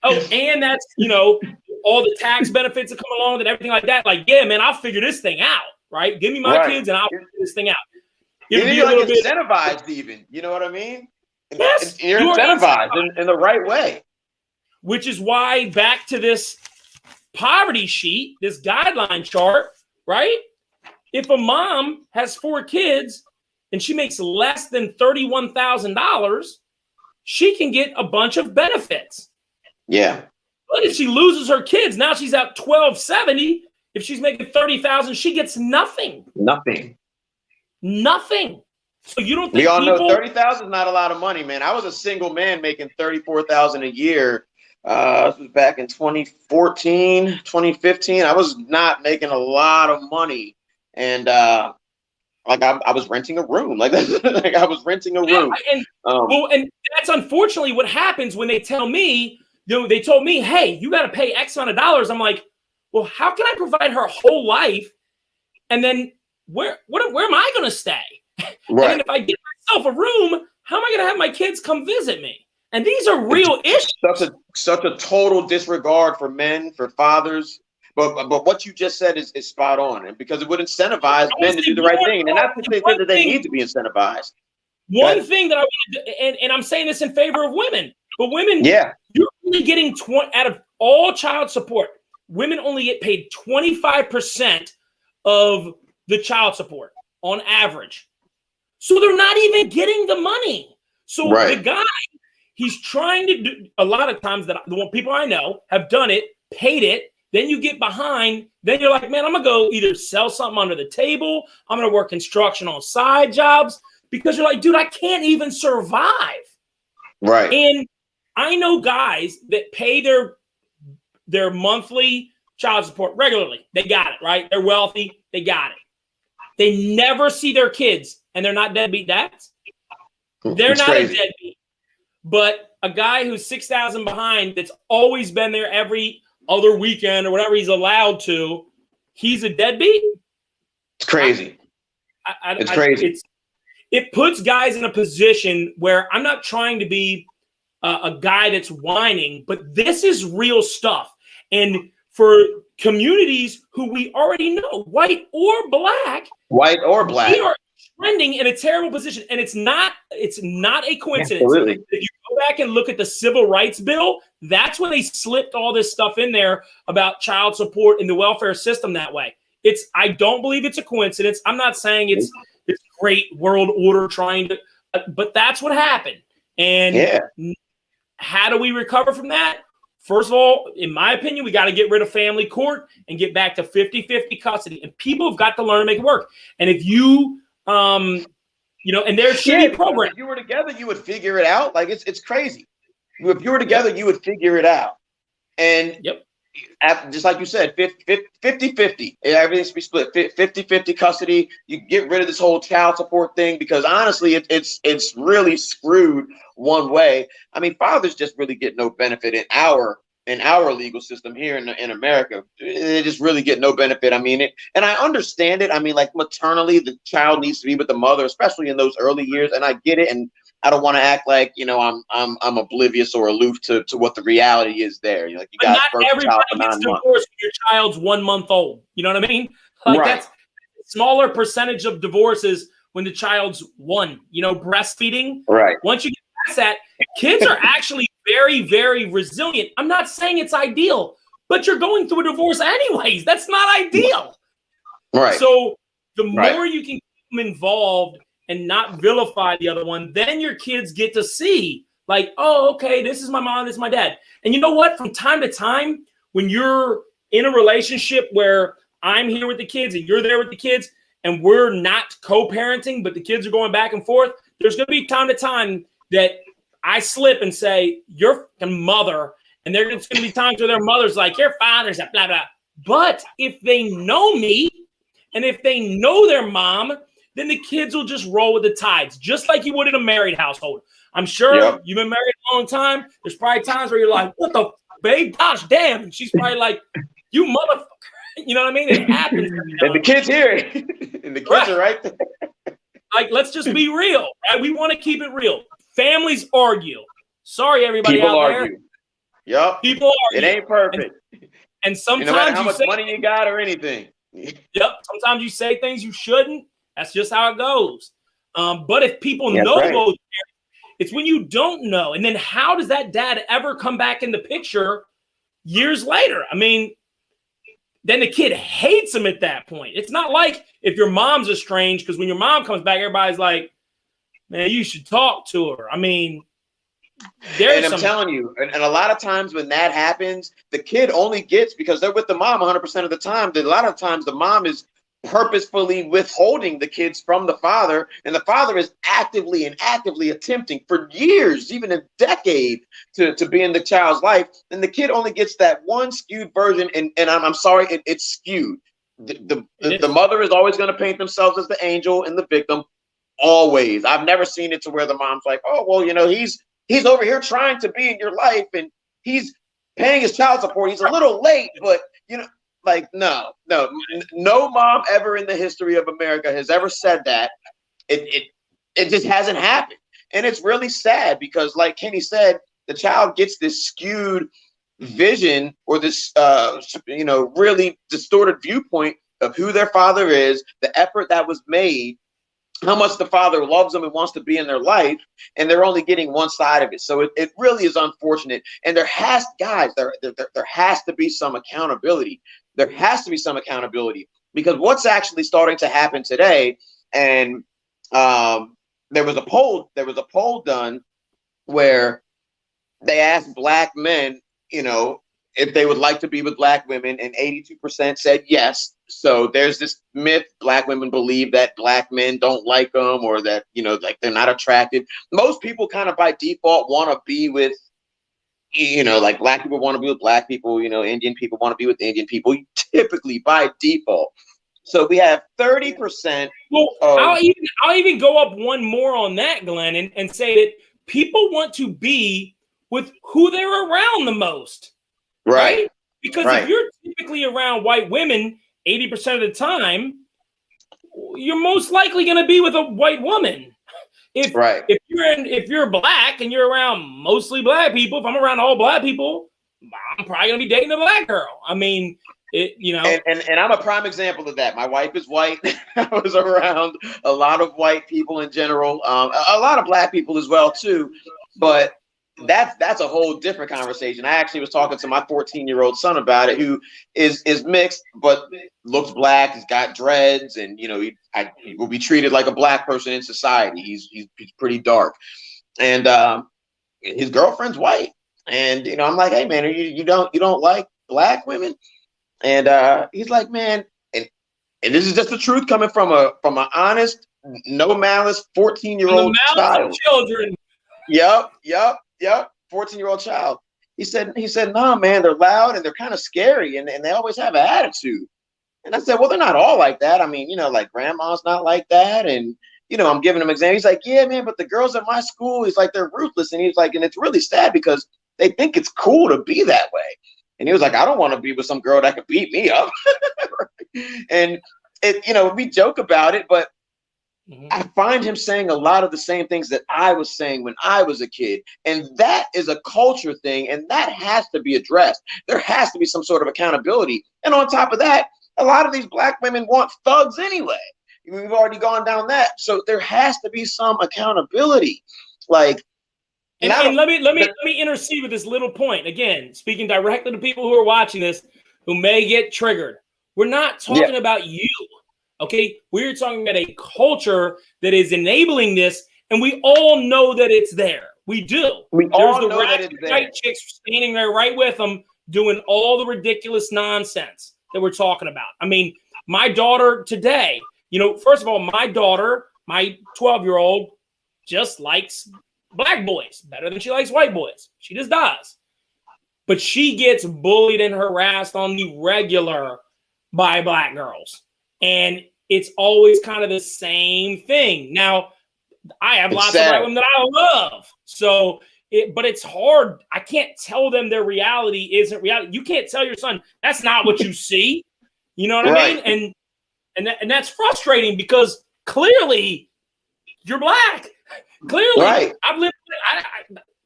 Oh, and that's, all the tax benefits that come along with it, everything like that. Like, yeah, man, I'll figure this thing out, right? Give me my kids and I'll figure this thing out. You're like incentivized even. You know what I mean? Yes. You're incentivized in the right way. Which is why back to this poverty sheet, this guideline chart, right? If a mom has 4 kids and she makes less than $31,000, she can get a bunch of benefits. Yeah. But if she loses her kids, now she's at $1,270. If she's making $30,000, she gets nothing. Nothing. So you don't think we all know $30,000 is not a lot of money, man. I was a single man making $34,000 a year. This was back in 2014, 2015. I was not making a lot of money, and I was renting a room. Like I was renting a room. And that's unfortunately what happens when they tell me. They told me, hey, you got to pay X amount of dollars. I'm like, well, how can I provide her whole life? And then where am I going to stay? Right. And if I get myself a room, how am I going to have my kids come visit me? And these are real issues. Such a total disregard for men, for fathers. But what you just said is spot on, and because it would incentivize men to do the right thing, and not to say that they need to be incentivized. One thing that I want to, and I'm saying this in favor of women, but women, yeah, you're only getting 20 out of all child support. Women only get paid 25% of the child support on average. So they're not even getting the money. So the guy, he's trying to do a lot of times that the people I know have done it, paid it. Then you get behind. Then you're like, man, I'm going to go either sell something under the table. I'm going to work construction on side jobs because you're like, dude, I can't even survive. Right. And I know guys that pay their monthly child support regularly. They got it, right? They're wealthy. They got it. They never see their kids, and they're not deadbeat dads. They're not a deadbeat. But a guy who's 6,000 behind that's always been there every other weekend or whatever he's allowed to, he's a deadbeat. It's crazy. It's crazy. It puts guys in a position where I'm not trying to be a guy that's whining, but this is real stuff. And for communities who we already know, white or black, we are trending in a terrible position. And it's not a coincidence. Absolutely. If you go back and look at the Civil Rights Bill, that's when they slipped all this stuff in there about child support and the welfare system that way. I don't believe it's a coincidence. I'm not saying it's great world order trying to, but that's what happened. And how do we recover from that? First of all, in my opinion, we got to get rid of family court and get back to 50-50 custody. And people have got to learn to make it work. And if you, and there's shitty programs. If you were together, you would figure it out. Like it's crazy. If you were together, you would figure it out. And just like you said, 50-50. Everything should be split. 50-50 custody. You get rid of this whole child support thing because honestly, it's really screwed one way. I mean, fathers just really get no benefit in our legal system here in America. They just really get no benefit. I mean, and I understand it. I mean, like maternally, the child needs to be with the mother, especially in those early years. And I get it. And I don't want to act like, I'm oblivious or aloof to what the reality is there. Like you got not everybody gets divorced when your child's 1 month old. You know what I mean? Like that's a smaller percentage of divorces when the child's 1. Breastfeeding. Right. Once you get past that, kids are actually very, very resilient. I'm not saying it's ideal, but you're going through a divorce anyways. That's not ideal. Right. So the more you can keep them involved and not vilify the other one, then your kids get to see like, oh, okay, this is my mom, this is my dad. And you know what? From time to time, when you're in a relationship where I'm here with the kids and you're there with the kids and we're not co-parenting, but the kids are going back and forth, there's going to be time to time that I slip and say, your mother, and there's going to be times where their mother's like, your father's a blah, blah. But if they know me and if they know their mom, then the kids will just roll with the tides, just like you would in a married household. I'm sure you've been married a long time. There's probably times where you're like, what the, babe, gosh, damn. And she's probably like, you motherfucker. You know what I mean? It happens. And the kids hear it. And the kids are right there. Like, let's just be real. Right? We want to keep it real. Families argue. Sorry, everybody People out argue. there. Yep. People argue. It ain't perfect. And sometimes no matter how much money you got or anything. Sometimes you say things you shouldn't. That's just how it goes. But if people know those, it's when you don't know. And then how does that dad ever come back in the picture years later? I mean, then the kid hates him at that point. It's not like if your mom's estranged, because when your mom comes back, everybody's like, man, you should talk to her. I mean, I'm telling you, and a lot of times when that happens, the kid only gets, because they're with the mom 100% of the time, a lot of times the mom is purposefully withholding the kids from the father, and the father is actively attempting for years, even a decade, to be in the child's life, and the kid only gets that one skewed version, and I'm sorry, it's skewed. The mother is always going to paint themselves as the angel and the victim, always. I've never seen it to where the mom's like, oh, well, he's over here trying to be in your life, and he's paying his child support. He's a little late, but like, no mom ever in the history of America has ever said that. It just hasn't happened. And it's really sad because, like Kenny said, the child gets this skewed vision or this, really distorted viewpoint of who their father is, the effort that was made, how much the father loves them and wants to be in their life, and they're only getting one side of it. So it really is unfortunate. And there has to be some accountability. There has to be some accountability, because what's actually starting to happen today, and there was a poll done where they asked black men, if they would like to be with black women, and 82% said yes. So there's this myth black women believe that black men don't like them, or that, like they're not attracted. Most people kind of by default want to be with, like black people want to be with black people, Indian people want to be with Indian people, typically by default. So we have 30%. Well, I'll even go up one more on that, Glenn, and say that people want to be with who they're around the most. Right? Because if you're typically around white women 80% of the time, you're most likely going to be with a white woman. If you're black and you're around mostly black people, if I'm around all black people, I'm probably going to be dating a black girl. I mean, And I'm a prime example of that. My wife is white. I was around a lot of white people in general, a lot of black people as well too, but that's a whole different conversation. I actually was talking to my 14-year-old son about it, who is mixed but looks black. He's got dreads, and he will be treated like a black person in society. He's pretty dark, and his girlfriend's white. And I'm like, hey man, you don't like black women? And he's like, man, and this is just the truth coming from an honest, no malice 14-year-old child. Children. Yep. 14-year-old child. He said, no, man, they're loud and they're kind of scary, and they always have an attitude. And I said, well, they're not all like that. I mean, like grandma's not like that. And, I'm giving him examples. He's like, yeah, man, but the girls at my school, he's like, they're ruthless. And he's like, and it's really sad because they think it's cool to be that way. And he was like, I don't want to be with some girl that could beat me up. And we joke about it, but I find him saying a lot of the same things that I was saying when I was a kid. And that is a culture thing, and that has to be addressed. There has to be some sort of accountability. And on top of that, a lot of these black women want thugs anyway. We've already gone down that. So there has to be some accountability. Like, and let me intercede with this little point. Again, speaking directly to people who are watching this, who may get triggered. We're not talking about you. Okay, we're talking about a culture that is enabling this, and we all know that it's there. We do. There's the ratchet white chicks standing there right with them, doing all the ridiculous nonsense that we're talking about. I mean, my daughter today, first of all, my daughter, my 12-year-old, just likes black boys better than she likes white boys. She just does. But she gets bullied and harassed on the regular by black girls. And it's always kind of the same thing. Now, I have lots of black women that I love. But it's hard. I can't tell them their reality isn't reality. You can't tell your son, that's not what you see. You know what I mean? And that's frustrating because clearly you're black. Clearly, I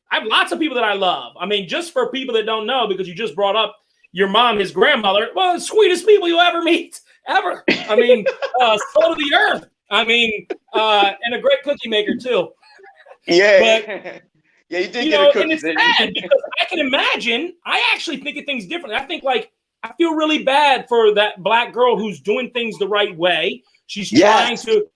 have lots of people that I love. I mean, just for people that don't know, because you just brought up your mom, his grandmother, well, the sweetest people you'll ever meet. Ever. I mean, soul of the earth. I mean, and a great cookie maker too. Yeah. But, yeah, you did get a cookie. And it's sad because I can imagine, I actually think of things differently. I think I feel really bad for that black girl who's doing things the right way. She's trying to.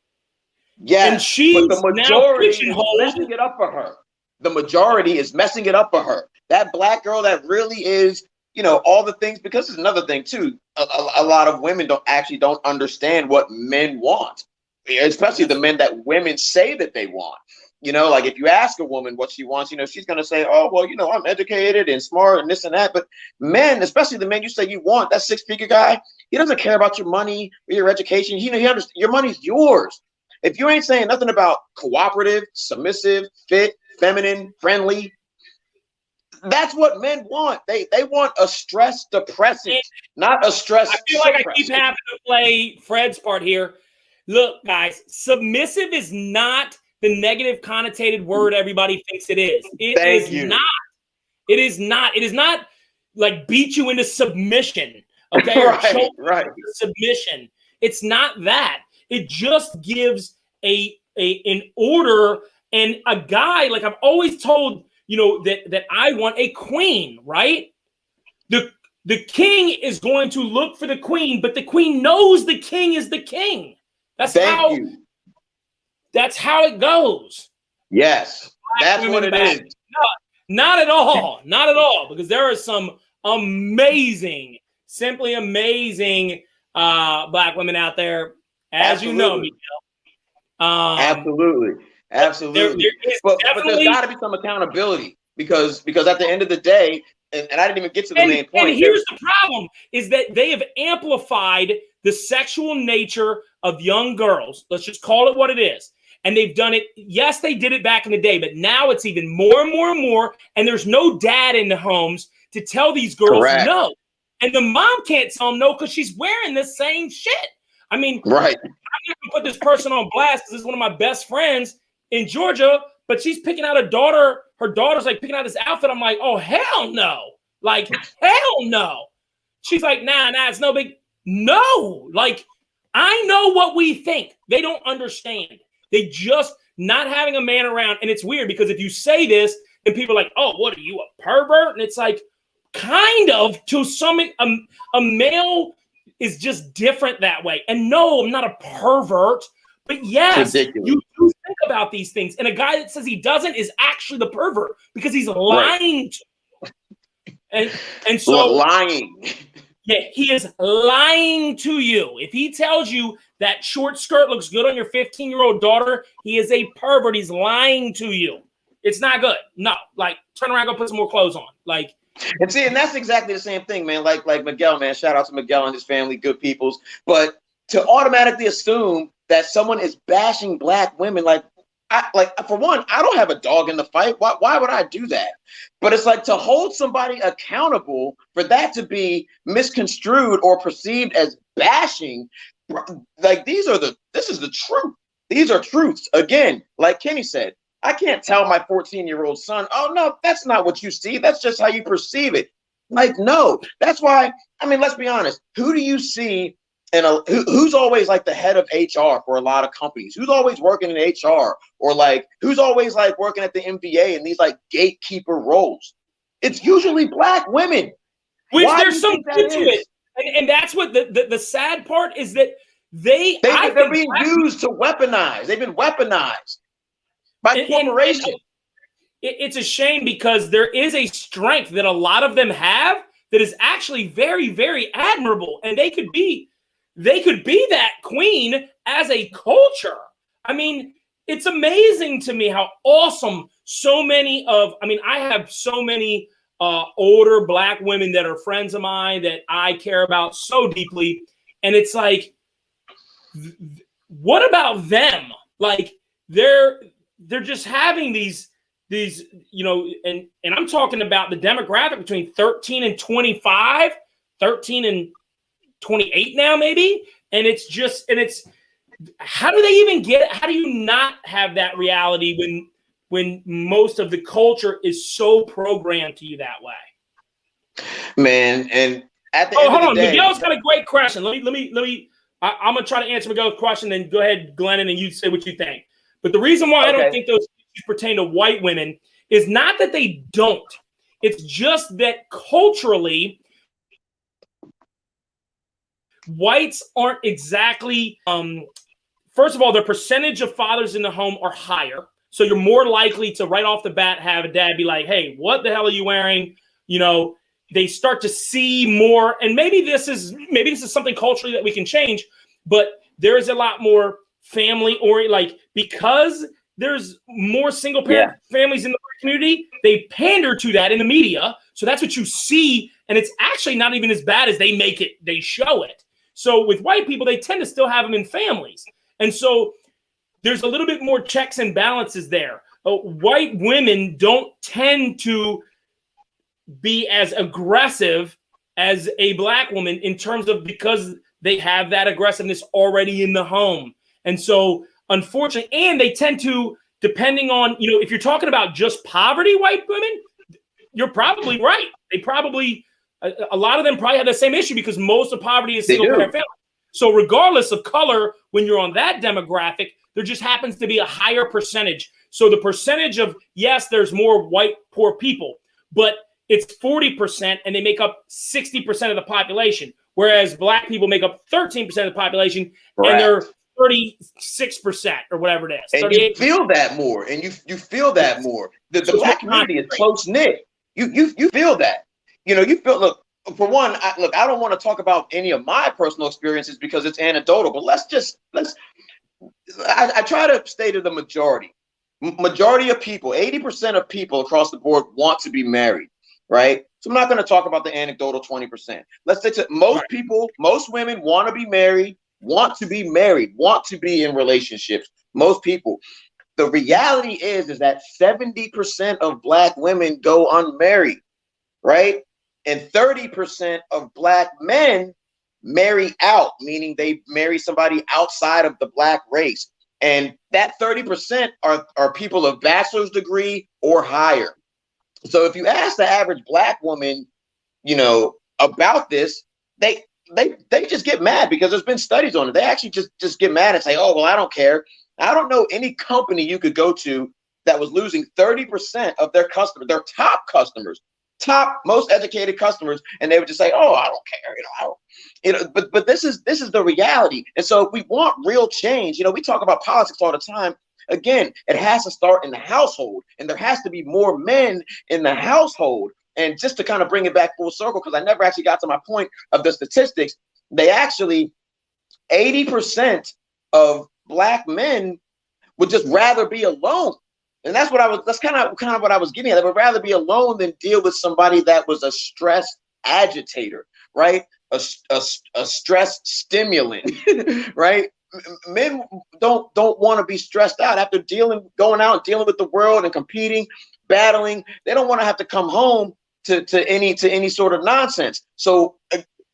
Yes. And she's but the majority is messing it up for her. The majority is messing it up for her. That black girl that really is, all the things, because it's another thing too. A lot of women don't understand what men want, especially the men that women say that they want. Like if you ask a woman what she wants, she's going to say, oh, well, I'm educated and smart and this and that. But men, especially the men you say you want, that six-figure guy, he doesn't care about your money or your education. He understands your money's yours. If you ain't saying nothing about cooperative, submissive, fit, feminine, friendly, that's what men want. They want a stress depressant, not a stress. I feel like I keep having to play Fred's part here. Look, guys, submissive is not the negative connotated word everybody thinks it is. It is not. It is not. like beat you into submission, okay? Or choke you into submission. It's not that. It just gives an order, and a guy, like I've always told, that I want a queen, right? The king is going to look for the queen, but the queen knows the king is the king. That's how it goes. Yes, that's what it is. No, not at all. Not at all. Because there are some amazing, simply amazing Black women out there, as you know, Miguel. Absolutely. But there's got to be some accountability because at the end of the day, and I didn't even get to the main point. And here's the problem, is that they have amplified the sexual nature of young girls. Let's just call it what it is. And they've done it. Yes, they did it back in the day, but now it's even more and more and more. And there's no dad in the homes to tell these girls no. And the mom can't tell them no because she's wearing the same shit. I mean, I'm not going to put this person on blast because this is one of my best friends in Georgia, but she's picking out a daughter. Her daughter's like picking out this outfit. I'm like, oh, hell no. Like, hell no. She's like, nah, it's no big. No. Like, I know what we think. They don't understand. They just not having a man around. And it's weird because if you say this, then people are like, oh, what are you, a pervert? And it's like, kind of, to some, a male is just different that way. And no, I'm not a pervert. But yes, you do think about these things. And a guy that says he doesn't is actually the pervert because he's lying. And so lying. Yeah, he is lying to you. If he tells you that short skirt looks good on your 15-year-old daughter, he is a pervert. He's lying to you. It's not good. No, like turn around, go put some more clothes on. Like, and that's exactly the same thing, man. Like Miguel, man. Shout out to Miguel and his family, good peoples. But to automatically assume that someone is bashing Black women, for one, I don't have a dog in the fight. Why would I do that? But it's like to hold somebody accountable for that to be misconstrued or perceived as bashing. Like this is the truth. These are truths. Again, like Kenny said, I can't tell my 14-year-old son, oh no, that's not what you see. That's just how you perceive it. Like, no, that's why, I mean, let's be honest. Who do you see who's always like the head of HR for a lot of companies? Who's always working in HR, or like who's always like working at the NBA in these like gatekeeper roles? It's usually Black women. Which there's some truth to it, and that's what the sad part is, that they're being used to weaponize. They've been weaponized by corporations. It's a shame because there is a strength that a lot of them have that is actually very, very admirable, and they could be that queen as a culture. I mean, it's amazing to me how awesome I have so many older Black women that are friends of mine that I care about so deeply. And it's like, what about them? Like they're just having these, and I'm talking about the demographic between 13 and 25, 13 and 28 now, maybe. And it's how do they even get it? How do you not have that reality when most of the culture is so programmed to you that way? Man, and at the end hold of on, the day, Miguel's got a great question. Let me I'm gonna try to answer Miguel's question, then go ahead, Glennon, and you say what you think. But the reason why I don't think those issues pertain to white women is not that they don't. It's just that culturally, whites aren't exactly, first of all, the percentage of fathers in the home are higher. So you're more likely to right off the bat have a dad be like, hey, what the hell are you wearing? They start to see more, and maybe this is something culturally that we can change, but there is a lot more family oriented, because there's more single parent families in the community, they pander to that in the media. So that's what you see. And it's actually not even as bad as they show it. So with white people, they tend to still have them in families. And so there's a little bit more checks and balances there. White women don't tend to be as aggressive as a Black woman in terms of, because they have that aggressiveness already in the home. And so unfortunately, and they tend to, depending on, if you're talking about just poverty white women, you're probably right. They probably A lot of them probably have the same issue because most of poverty is single parent family. So regardless of color, when you're on that demographic, there just happens to be a higher percentage. So the percentage of, yes, there's more white poor people, but it's 40% and they make up 60% of the population, whereas black people make up 13% of the population. Correct. And they're 36% or whatever it is. And you feel that more, and you feel that more. The black community is close knit. You feel that. You feel. Look, for one, I don't want to talk about any of my personal experiences because it's anecdotal. But I try to stay to the majority. Majority of people, 80% of people across the board want to be married, right? So I'm not going to talk about the anecdotal 20%. Let's say most people, most women want to be married. Want to be married, want to be in relationships. Most people. The reality is that 70% of black women go unmarried, right? And 30% of black men marry out, meaning they marry somebody outside of the black race. And that 30% are people of bachelor's degree or higher. So if you ask the average black woman, about this, they just get mad because there's been studies on it. They actually just get mad and say, oh, well, I don't care. I don't know any company you could go to that was losing 30% of their customers, their top customers, top most educated customers. And they would just say, oh, I don't care. But this is the reality. And so if we want real change, we talk about politics all the time. Again, it has to start in the household, and there has to be more men in the household. And just to kind of bring it back full circle, because I never actually got to my point of the statistics, they actually 80% of black men would just rather be alone. And that's kind of what I was getting at. They would rather be alone than deal with somebody that was a stress agitator, right? A stress stimulant, right? Men don't want to be stressed out after going out and dealing with the world and competing, battling. They don't want to have to come home to any sort of nonsense. So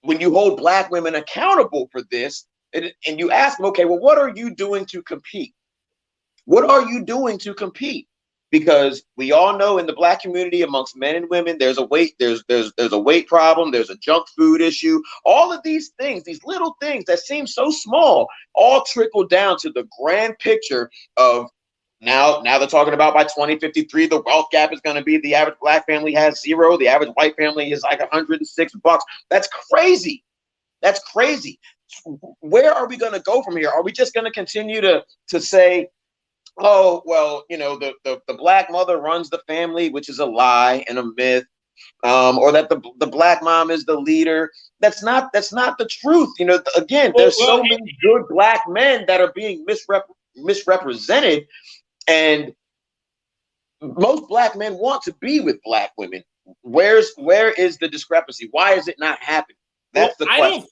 when you hold black women accountable for this, and you ask them, okay, well, what are you doing to compete? What are you doing to compete? Because we all know in the black community, amongst men and women, there's a weight problem, there's a junk food issue. All of these things, these little things that seem so small, all trickle down to the grand picture of now they're talking about by 2053, the wealth gap is going to be the average black family has $0. The average white family is like $106. That's crazy. That's crazy. Where are we going to go from here? Are we just going to continue to say, oh, well, the black mother runs the family, which is a lie and a myth, or that the black mom is the leader? That's not the truth. Again, there's so many good black men that are being misrepresented. And most black men want to be with black women. Where is the discrepancy? Why is it not happening? That's the question.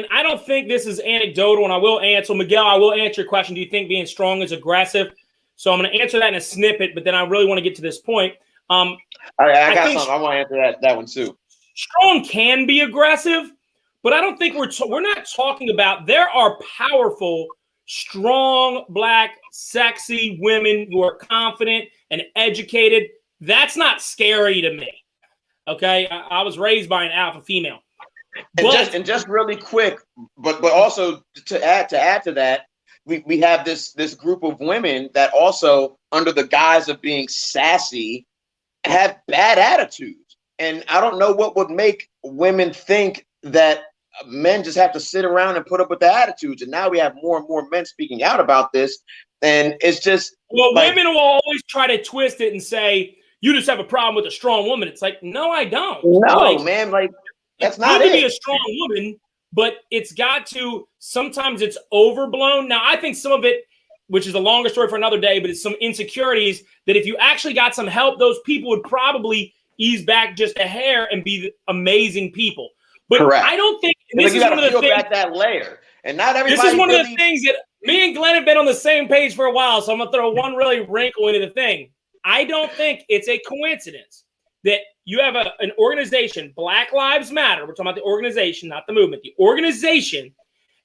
I don't think this is anecdotal, and I will answer. Miguel, I will answer your question. Do you think being strong is aggressive? So I'm going to answer that in a snippet, but then I really want to get to this point. I got something. I want to answer that one too. Strong can be aggressive, but I don't think we're not talking about. There are powerful, strong, black, sexy women who are confident and educated. That's not scary to me. Okay, I was raised by an alpha female. And just really quick, but also to add to that, we have this group of women that also, under the guise of being sassy, have bad attitudes. And I don't know what would make women think that men just have to sit around and put up with the attitudes. And now we have more and more men speaking out about this. And it's just women will always try to twist it and say, you just have a problem with a strong woman. It's like, no, I don't. No, man, that's not it. To be a strong woman, but it's got to, sometimes it's overblown. Now, I think some of it, which is a longer story for another day, but it's some insecurities that if you actually got some help, those people would probably ease back just a hair and be amazing people. But correct. I don't think this is one of the things, back that layer. And not everybody. This is one of the things that me and Glenn have been on the same page for a while. So I'm going to throw one really wrinkle into the thing. I don't think it's a coincidence that you have an organization, Black Lives Matter. We're talking about the organization, not the movement. The organization,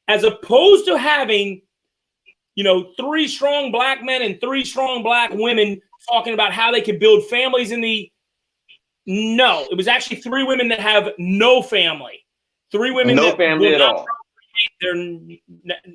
as opposed to having, 3 strong black men and 3 strong black women talking about how they could build families in the No, it was actually 3 women that have no family. 3 women No that family will at not all.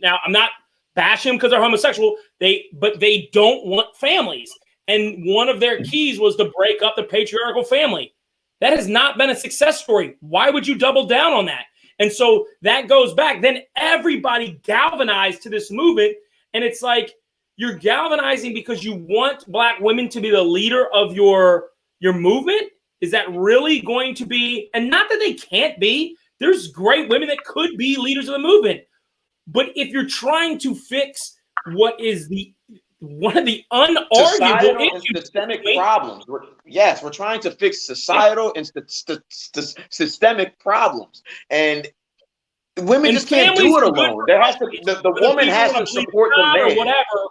now I'm not bashing them because they're homosexual. But they don't want families. And one of their keys was to break up the patriarchal family. That has not been a success story. Why would you double down on that? And so that goes back. Then everybody galvanized to this movement. And it's like you're galvanizing because you want Black women to be the leader of your movement. Is that really going to be? And not that they can't be. There's great women that could be leaders of the movement. But if you're trying to fix what is one of the unarguable Societal and issues, systemic problems. We're trying to fix societal and systemic problems, and women just can't do it alone. There has to the woman has to support the man. Whatever.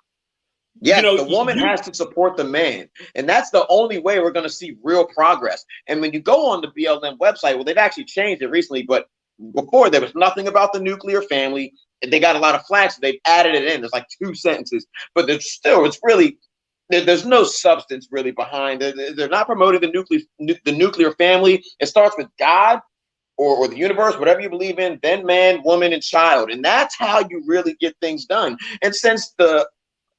Yes, the woman has to support the man, and that's the only way we're going to see real progress. And when you go on the BLM website, well, they've actually changed it recently, but before there was nothing about the nuclear family. They got a lot of flack, so they've added it in. There's like 2 sentences, but it's really there's no substance really behind it. They're not promoting the nuclear family. It starts with God or the universe, whatever you believe in, then man, woman, and child, and that's how you really get things done. And since the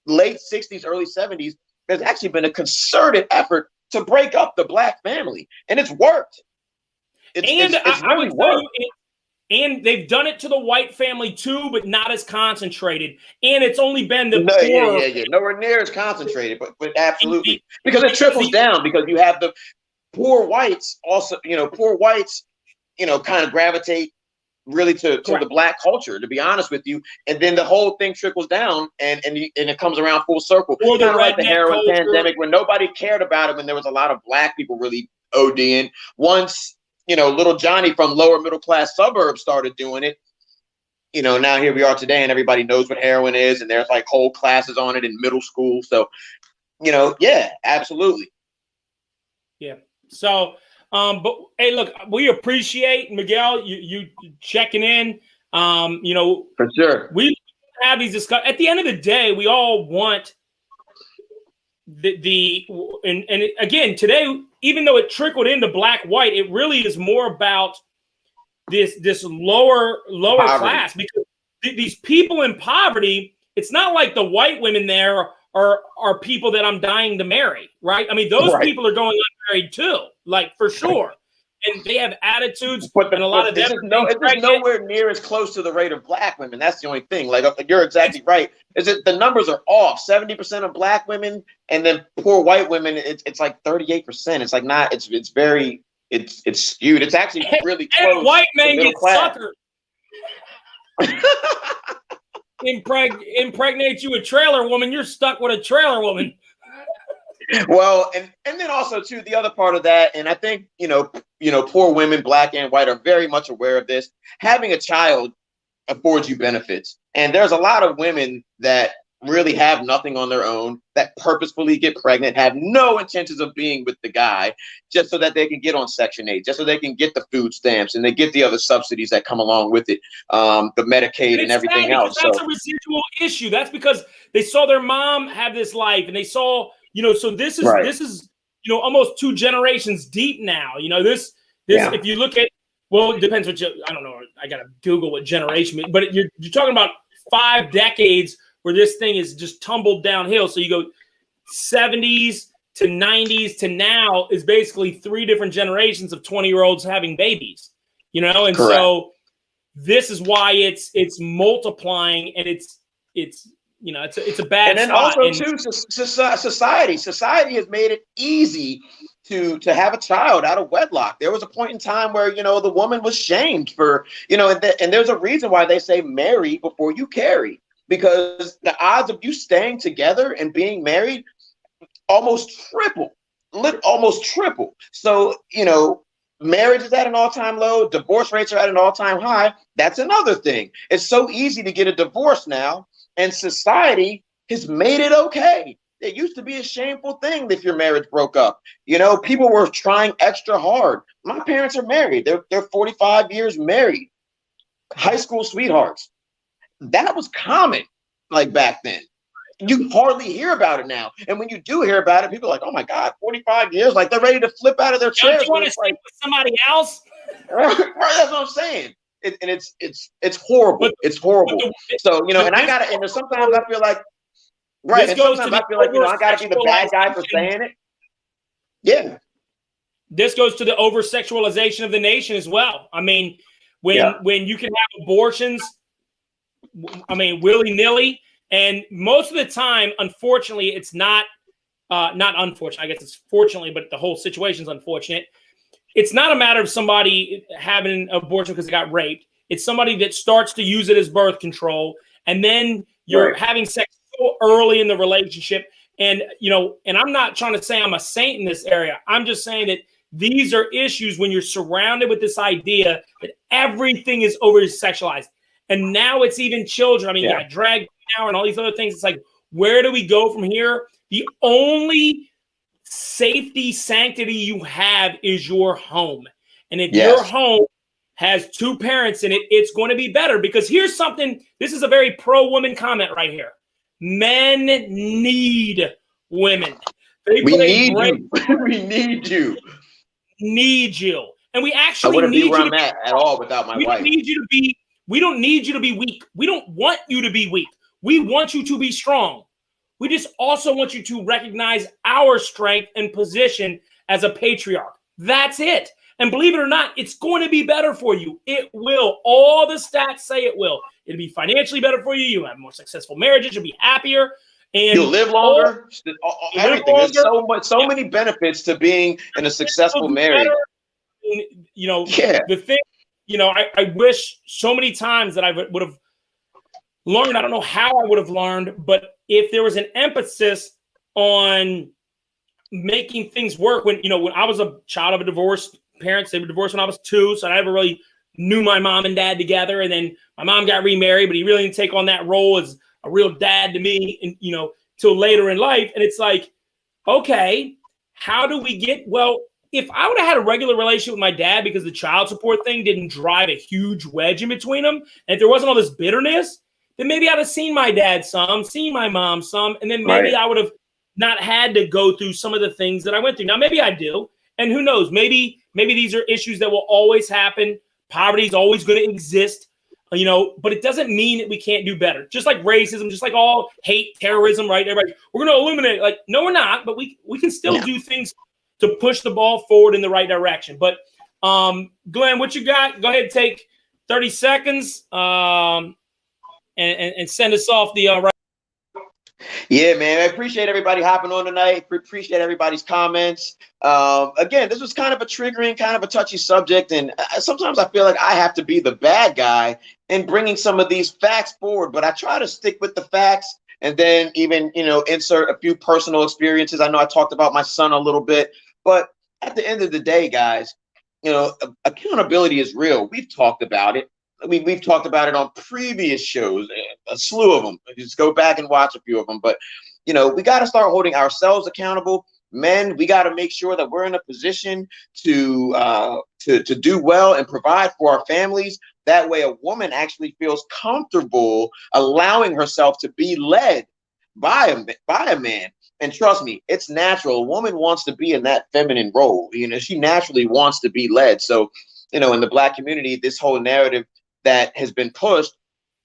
late 60s, early 70s, there's actually been a concerted effort to break up the Black family, and it's worked. It's really worked. And they've done it to the white family too, but not as concentrated. And it's only been the poor. Yeah. Nowhere near as concentrated, but absolutely. Because it trickles down, because you have the poor whites also, kind of gravitate really to the Black culture, to be honest with you. And then the whole thing trickles down and it comes around full circle. Kind of like the heroin pandemic, when nobody cared about it, when there was a lot of Black people really ODing. Once little Johnny from lower middle class suburbs started doing it. Now here we are today, and everybody knows what heroin is, and there's like whole classes on it in middle school. So, yeah, absolutely. Yeah. So, but hey, look, we appreciate Miguel you checking in. For sure. We have these discussions. At the end of the day, we all want and again today, even though it trickled into Black white, it really is more about this lower class, because these people in poverty, it's not like the white women there are people that I'm dying to marry, right? I mean, those people are going unmarried too, like for sure. And they have attitudes, and a lot of them. It's nowhere near as close to the rate of Black women. That's the only thing. Like, you're exactly right. The numbers are off. 70% of Black women, and then poor white women, it's like 38%. It's like not. It's very. It's skewed. It's actually really close. And white men get class. suckered. Impregnate you a trailer woman, you're stuck with a trailer woman. Well, and then also too, the other part of that, and I think poor women, Black and white, are very much aware of this. Having a child affords you benefits, and there's a lot of women that really have nothing on their own, that purposefully get pregnant, have no intentions of being with the guy, just so that they can get on Section 8, just so they can get the food stamps, and they get the other subsidies that come along with it, the Medicaid and everything else. That's a residual issue. That's because they saw their mom have this life, and they saw. So this is almost 2 generations deep now. This if you look at, well, it depends what I don't know. I gotta Google what generation, but you're talking about 5 decades where this thing is just tumbled downhill. So you go 70s to 90s to now is basically 3 different generations of 20-year-olds having babies. And correct. So this is why it's multiplying, and it's a bad. And then spot. Also too, society has made it easy to have a child out of wedlock. There was a point in time where the woman was shamed for and there's a reason why they say marry before you carry, because the odds of you staying together and being married almost triple. So marriage is at an all-time low. Divorce rates are at an all-time high. That's another thing. It's so easy to get a divorce now. And society has made it okay. It used to be a shameful thing if your marriage broke up. People were trying extra hard. My parents are married. They're 45 years married. High school sweethearts. That was common, like back then. you hardly hear about it now. And when you do hear about it, people are like, oh my God, 45 years, like they're ready to flip out of their chairs. Don't you want to sleep with somebody else? Right, that's what I'm saying. And it's horrible. It's horrible. So, you know, and I gotta, and sometimes I feel like, right, and sometimes I feel like, you know, I gotta be the bad guy for saying it. Yeah. This goes to the over sexualization of the nation as well. I mean, when you can have abortions, I mean, willy-nilly, and most of the time, unfortunately, it's not unfortunate. I guess it's fortunately, but the whole situation is unfortunate. It's not a matter of somebody having an abortion because they got raped. It's somebody that starts to use it as birth control, and then you're having sex so early in the relationship. And, you know, and I'm not trying to say I'm a saint in this area. I'm just saying that these are issues when you're surrounded with this idea that everything is over sexualized. And now it's even children. I mean, you got drag now and all these other things. It's like, where do we go from here? The only safety sanctity you have is your home. And if your home has two parents in it, it's going to be better. Because here's something, this is a very pro-woman comment right here. Men need women. We need you. We need you. Need you. And we actually I wouldn't need be where you I'm at all without my wife. We don't need you to be weak. We don't want you to be weak. We want you to be strong. We just also want you to recognize our strength and position as a patriarch. That's it. And believe it or not, it's going to be better for you. It will. All the stats say it will. It'll be financially better for you. You'll have more successful marriages. You'll be happier. And you'll live longer. Everything. There's so many benefits to being in a successful marriage. You know, the thing, you know, I wish so many times that I would have learned. I don't know how I would have learned, but if there was an emphasis on making things work when I was a child of a divorced parents, they were divorced when I was 2. So I never really knew my mom and dad together. And then my mom got remarried, but he really didn't take on that role as a real dad to me, and till later in life. And it's like, okay, how do we get, well, if I would have had a regular relationship with my dad because the child support thing didn't drive a huge wedge in between them, and if there wasn't all this bitterness, then maybe I'd have seen my dad some, seen my mom some, and then maybe I would have not had to go through some of the things that I went through. Now, maybe I do. And who knows, maybe these are issues that will always happen. Poverty is always going to exist, but it doesn't mean that we can't do better. Just like racism, just like all hate, terrorism, right? Everybody, we're going to eliminate it. Like, no, we're not, but we can still do things to push the ball forward in the right direction. But Glenn, what you got? Go ahead and take 30 seconds and send us off the right. Yeah, man, I appreciate everybody hopping on tonight. Appreciate everybody's comments. Again, this was kind of a triggering, kind of a touchy subject, and sometimes I feel like I have to be the bad guy in bringing some of these facts forward, but I try to stick with the facts and then even, insert a few personal experiences. I know I talked about my son a little bit, but at the end of the day, guys, accountability is real. We've talked about it. We've talked about it on previous shows, a slew of them. Just go back and watch a few of them. But, we got to start holding ourselves accountable. Men, we got to make sure that we're in a position to do well and provide for our families. That way, a woman actually feels comfortable allowing herself to be led by a man. And trust me, it's natural. A woman wants to be in that feminine role. She naturally wants to be led. So, in the Black community, this whole narrative that has been pushed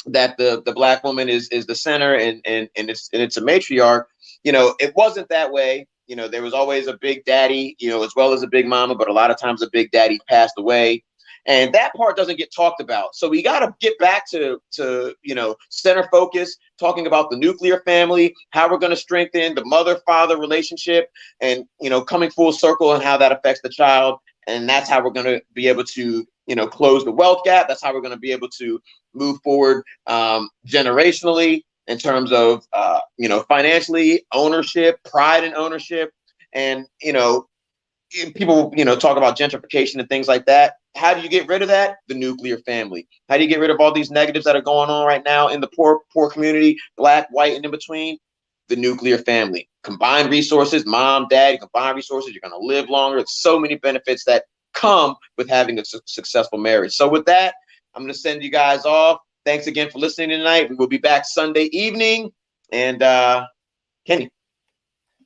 that the Black woman is the center and it's a matriarch, it wasn't that way. There was always a big daddy, as well as a big mama, but a lot of times a big daddy passed away. And that part doesn't get talked about. So we got to get back to center focus, talking about the nuclear family, how we're going to strengthen the mother-father relationship and, coming full circle and how that affects the child. And that's how we're going to be able to, close the wealth gap. That's how we're going to be able to move forward generationally in terms of, financially, ownership, pride in ownership. And, people, talk about gentrification and things like that. How do you get rid of that? The nuclear family. How do you get rid of all these negatives that are going on right now in the poor community, Black, white, and in between? The nuclear family. Combined resources, mom, dad, combined resources, you're going to live longer. There's so many benefits that come with having a successful marriage. So with that, I'm going to send you guys off. Thanks again for listening tonight. We will be back Sunday evening. And Kenny.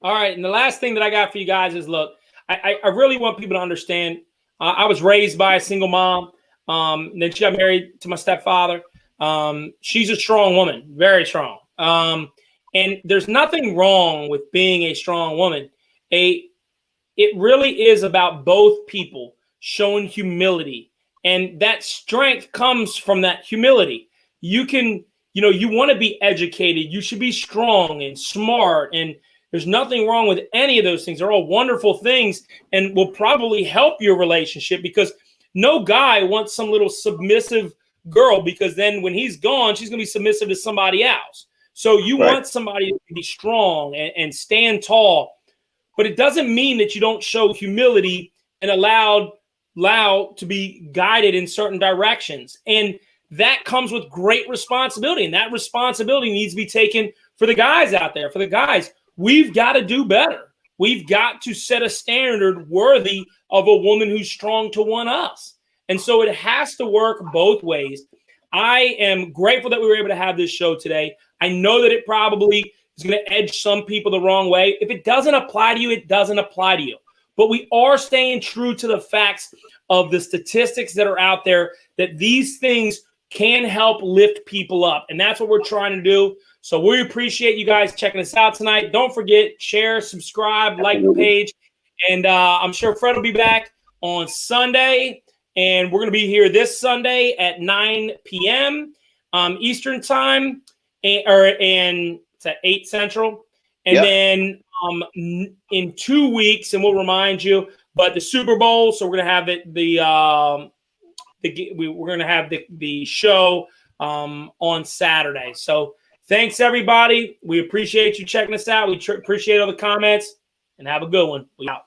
All right. And the last thing that I got for you guys is, look, I really want people to understand. I was raised by a single mom. Then she got married to my stepfather. She's a strong woman, very strong. And there's nothing wrong with being a strong woman. It really is about both people showing humility. And that strength comes from that humility. You can, you want to be educated. You should be strong and smart. And there's nothing wrong with any of those things. They're all wonderful things and will probably help your relationship, because no guy wants some little submissive girl, because then when he's gone, she's going to be submissive to somebody else. So you want somebody to be strong and stand tall. But it doesn't mean that you don't show humility and allow to be guided in certain directions. And that comes with great responsibility. And that responsibility needs to be taken for the guys out there. For the guys, we've got to do better. We've got to set a standard worthy of a woman who's strong to want us. And so it has to work both ways. I am grateful that we were able to have this show today. I know that it probably is going to edge some people the wrong way. If it doesn't apply to you, it doesn't apply to you. But we are staying true to the facts of the statistics that are out there, that these things can help lift people up. And that's what we're trying to do. So we appreciate you guys checking us out tonight. Don't forget, share, subscribe, like the page. And I'm sure Fred will be back on Sunday. And we're going to be here this Sunday at 9 p.m. Eastern time. And it's at 8 Central. And then in 2 weeks, and we'll remind you, but the Super Bowl, so we're going to have we're going to have the show on Saturday. So thanks, everybody. We appreciate you checking us out. We appreciate all the comments, and have a good one. We out.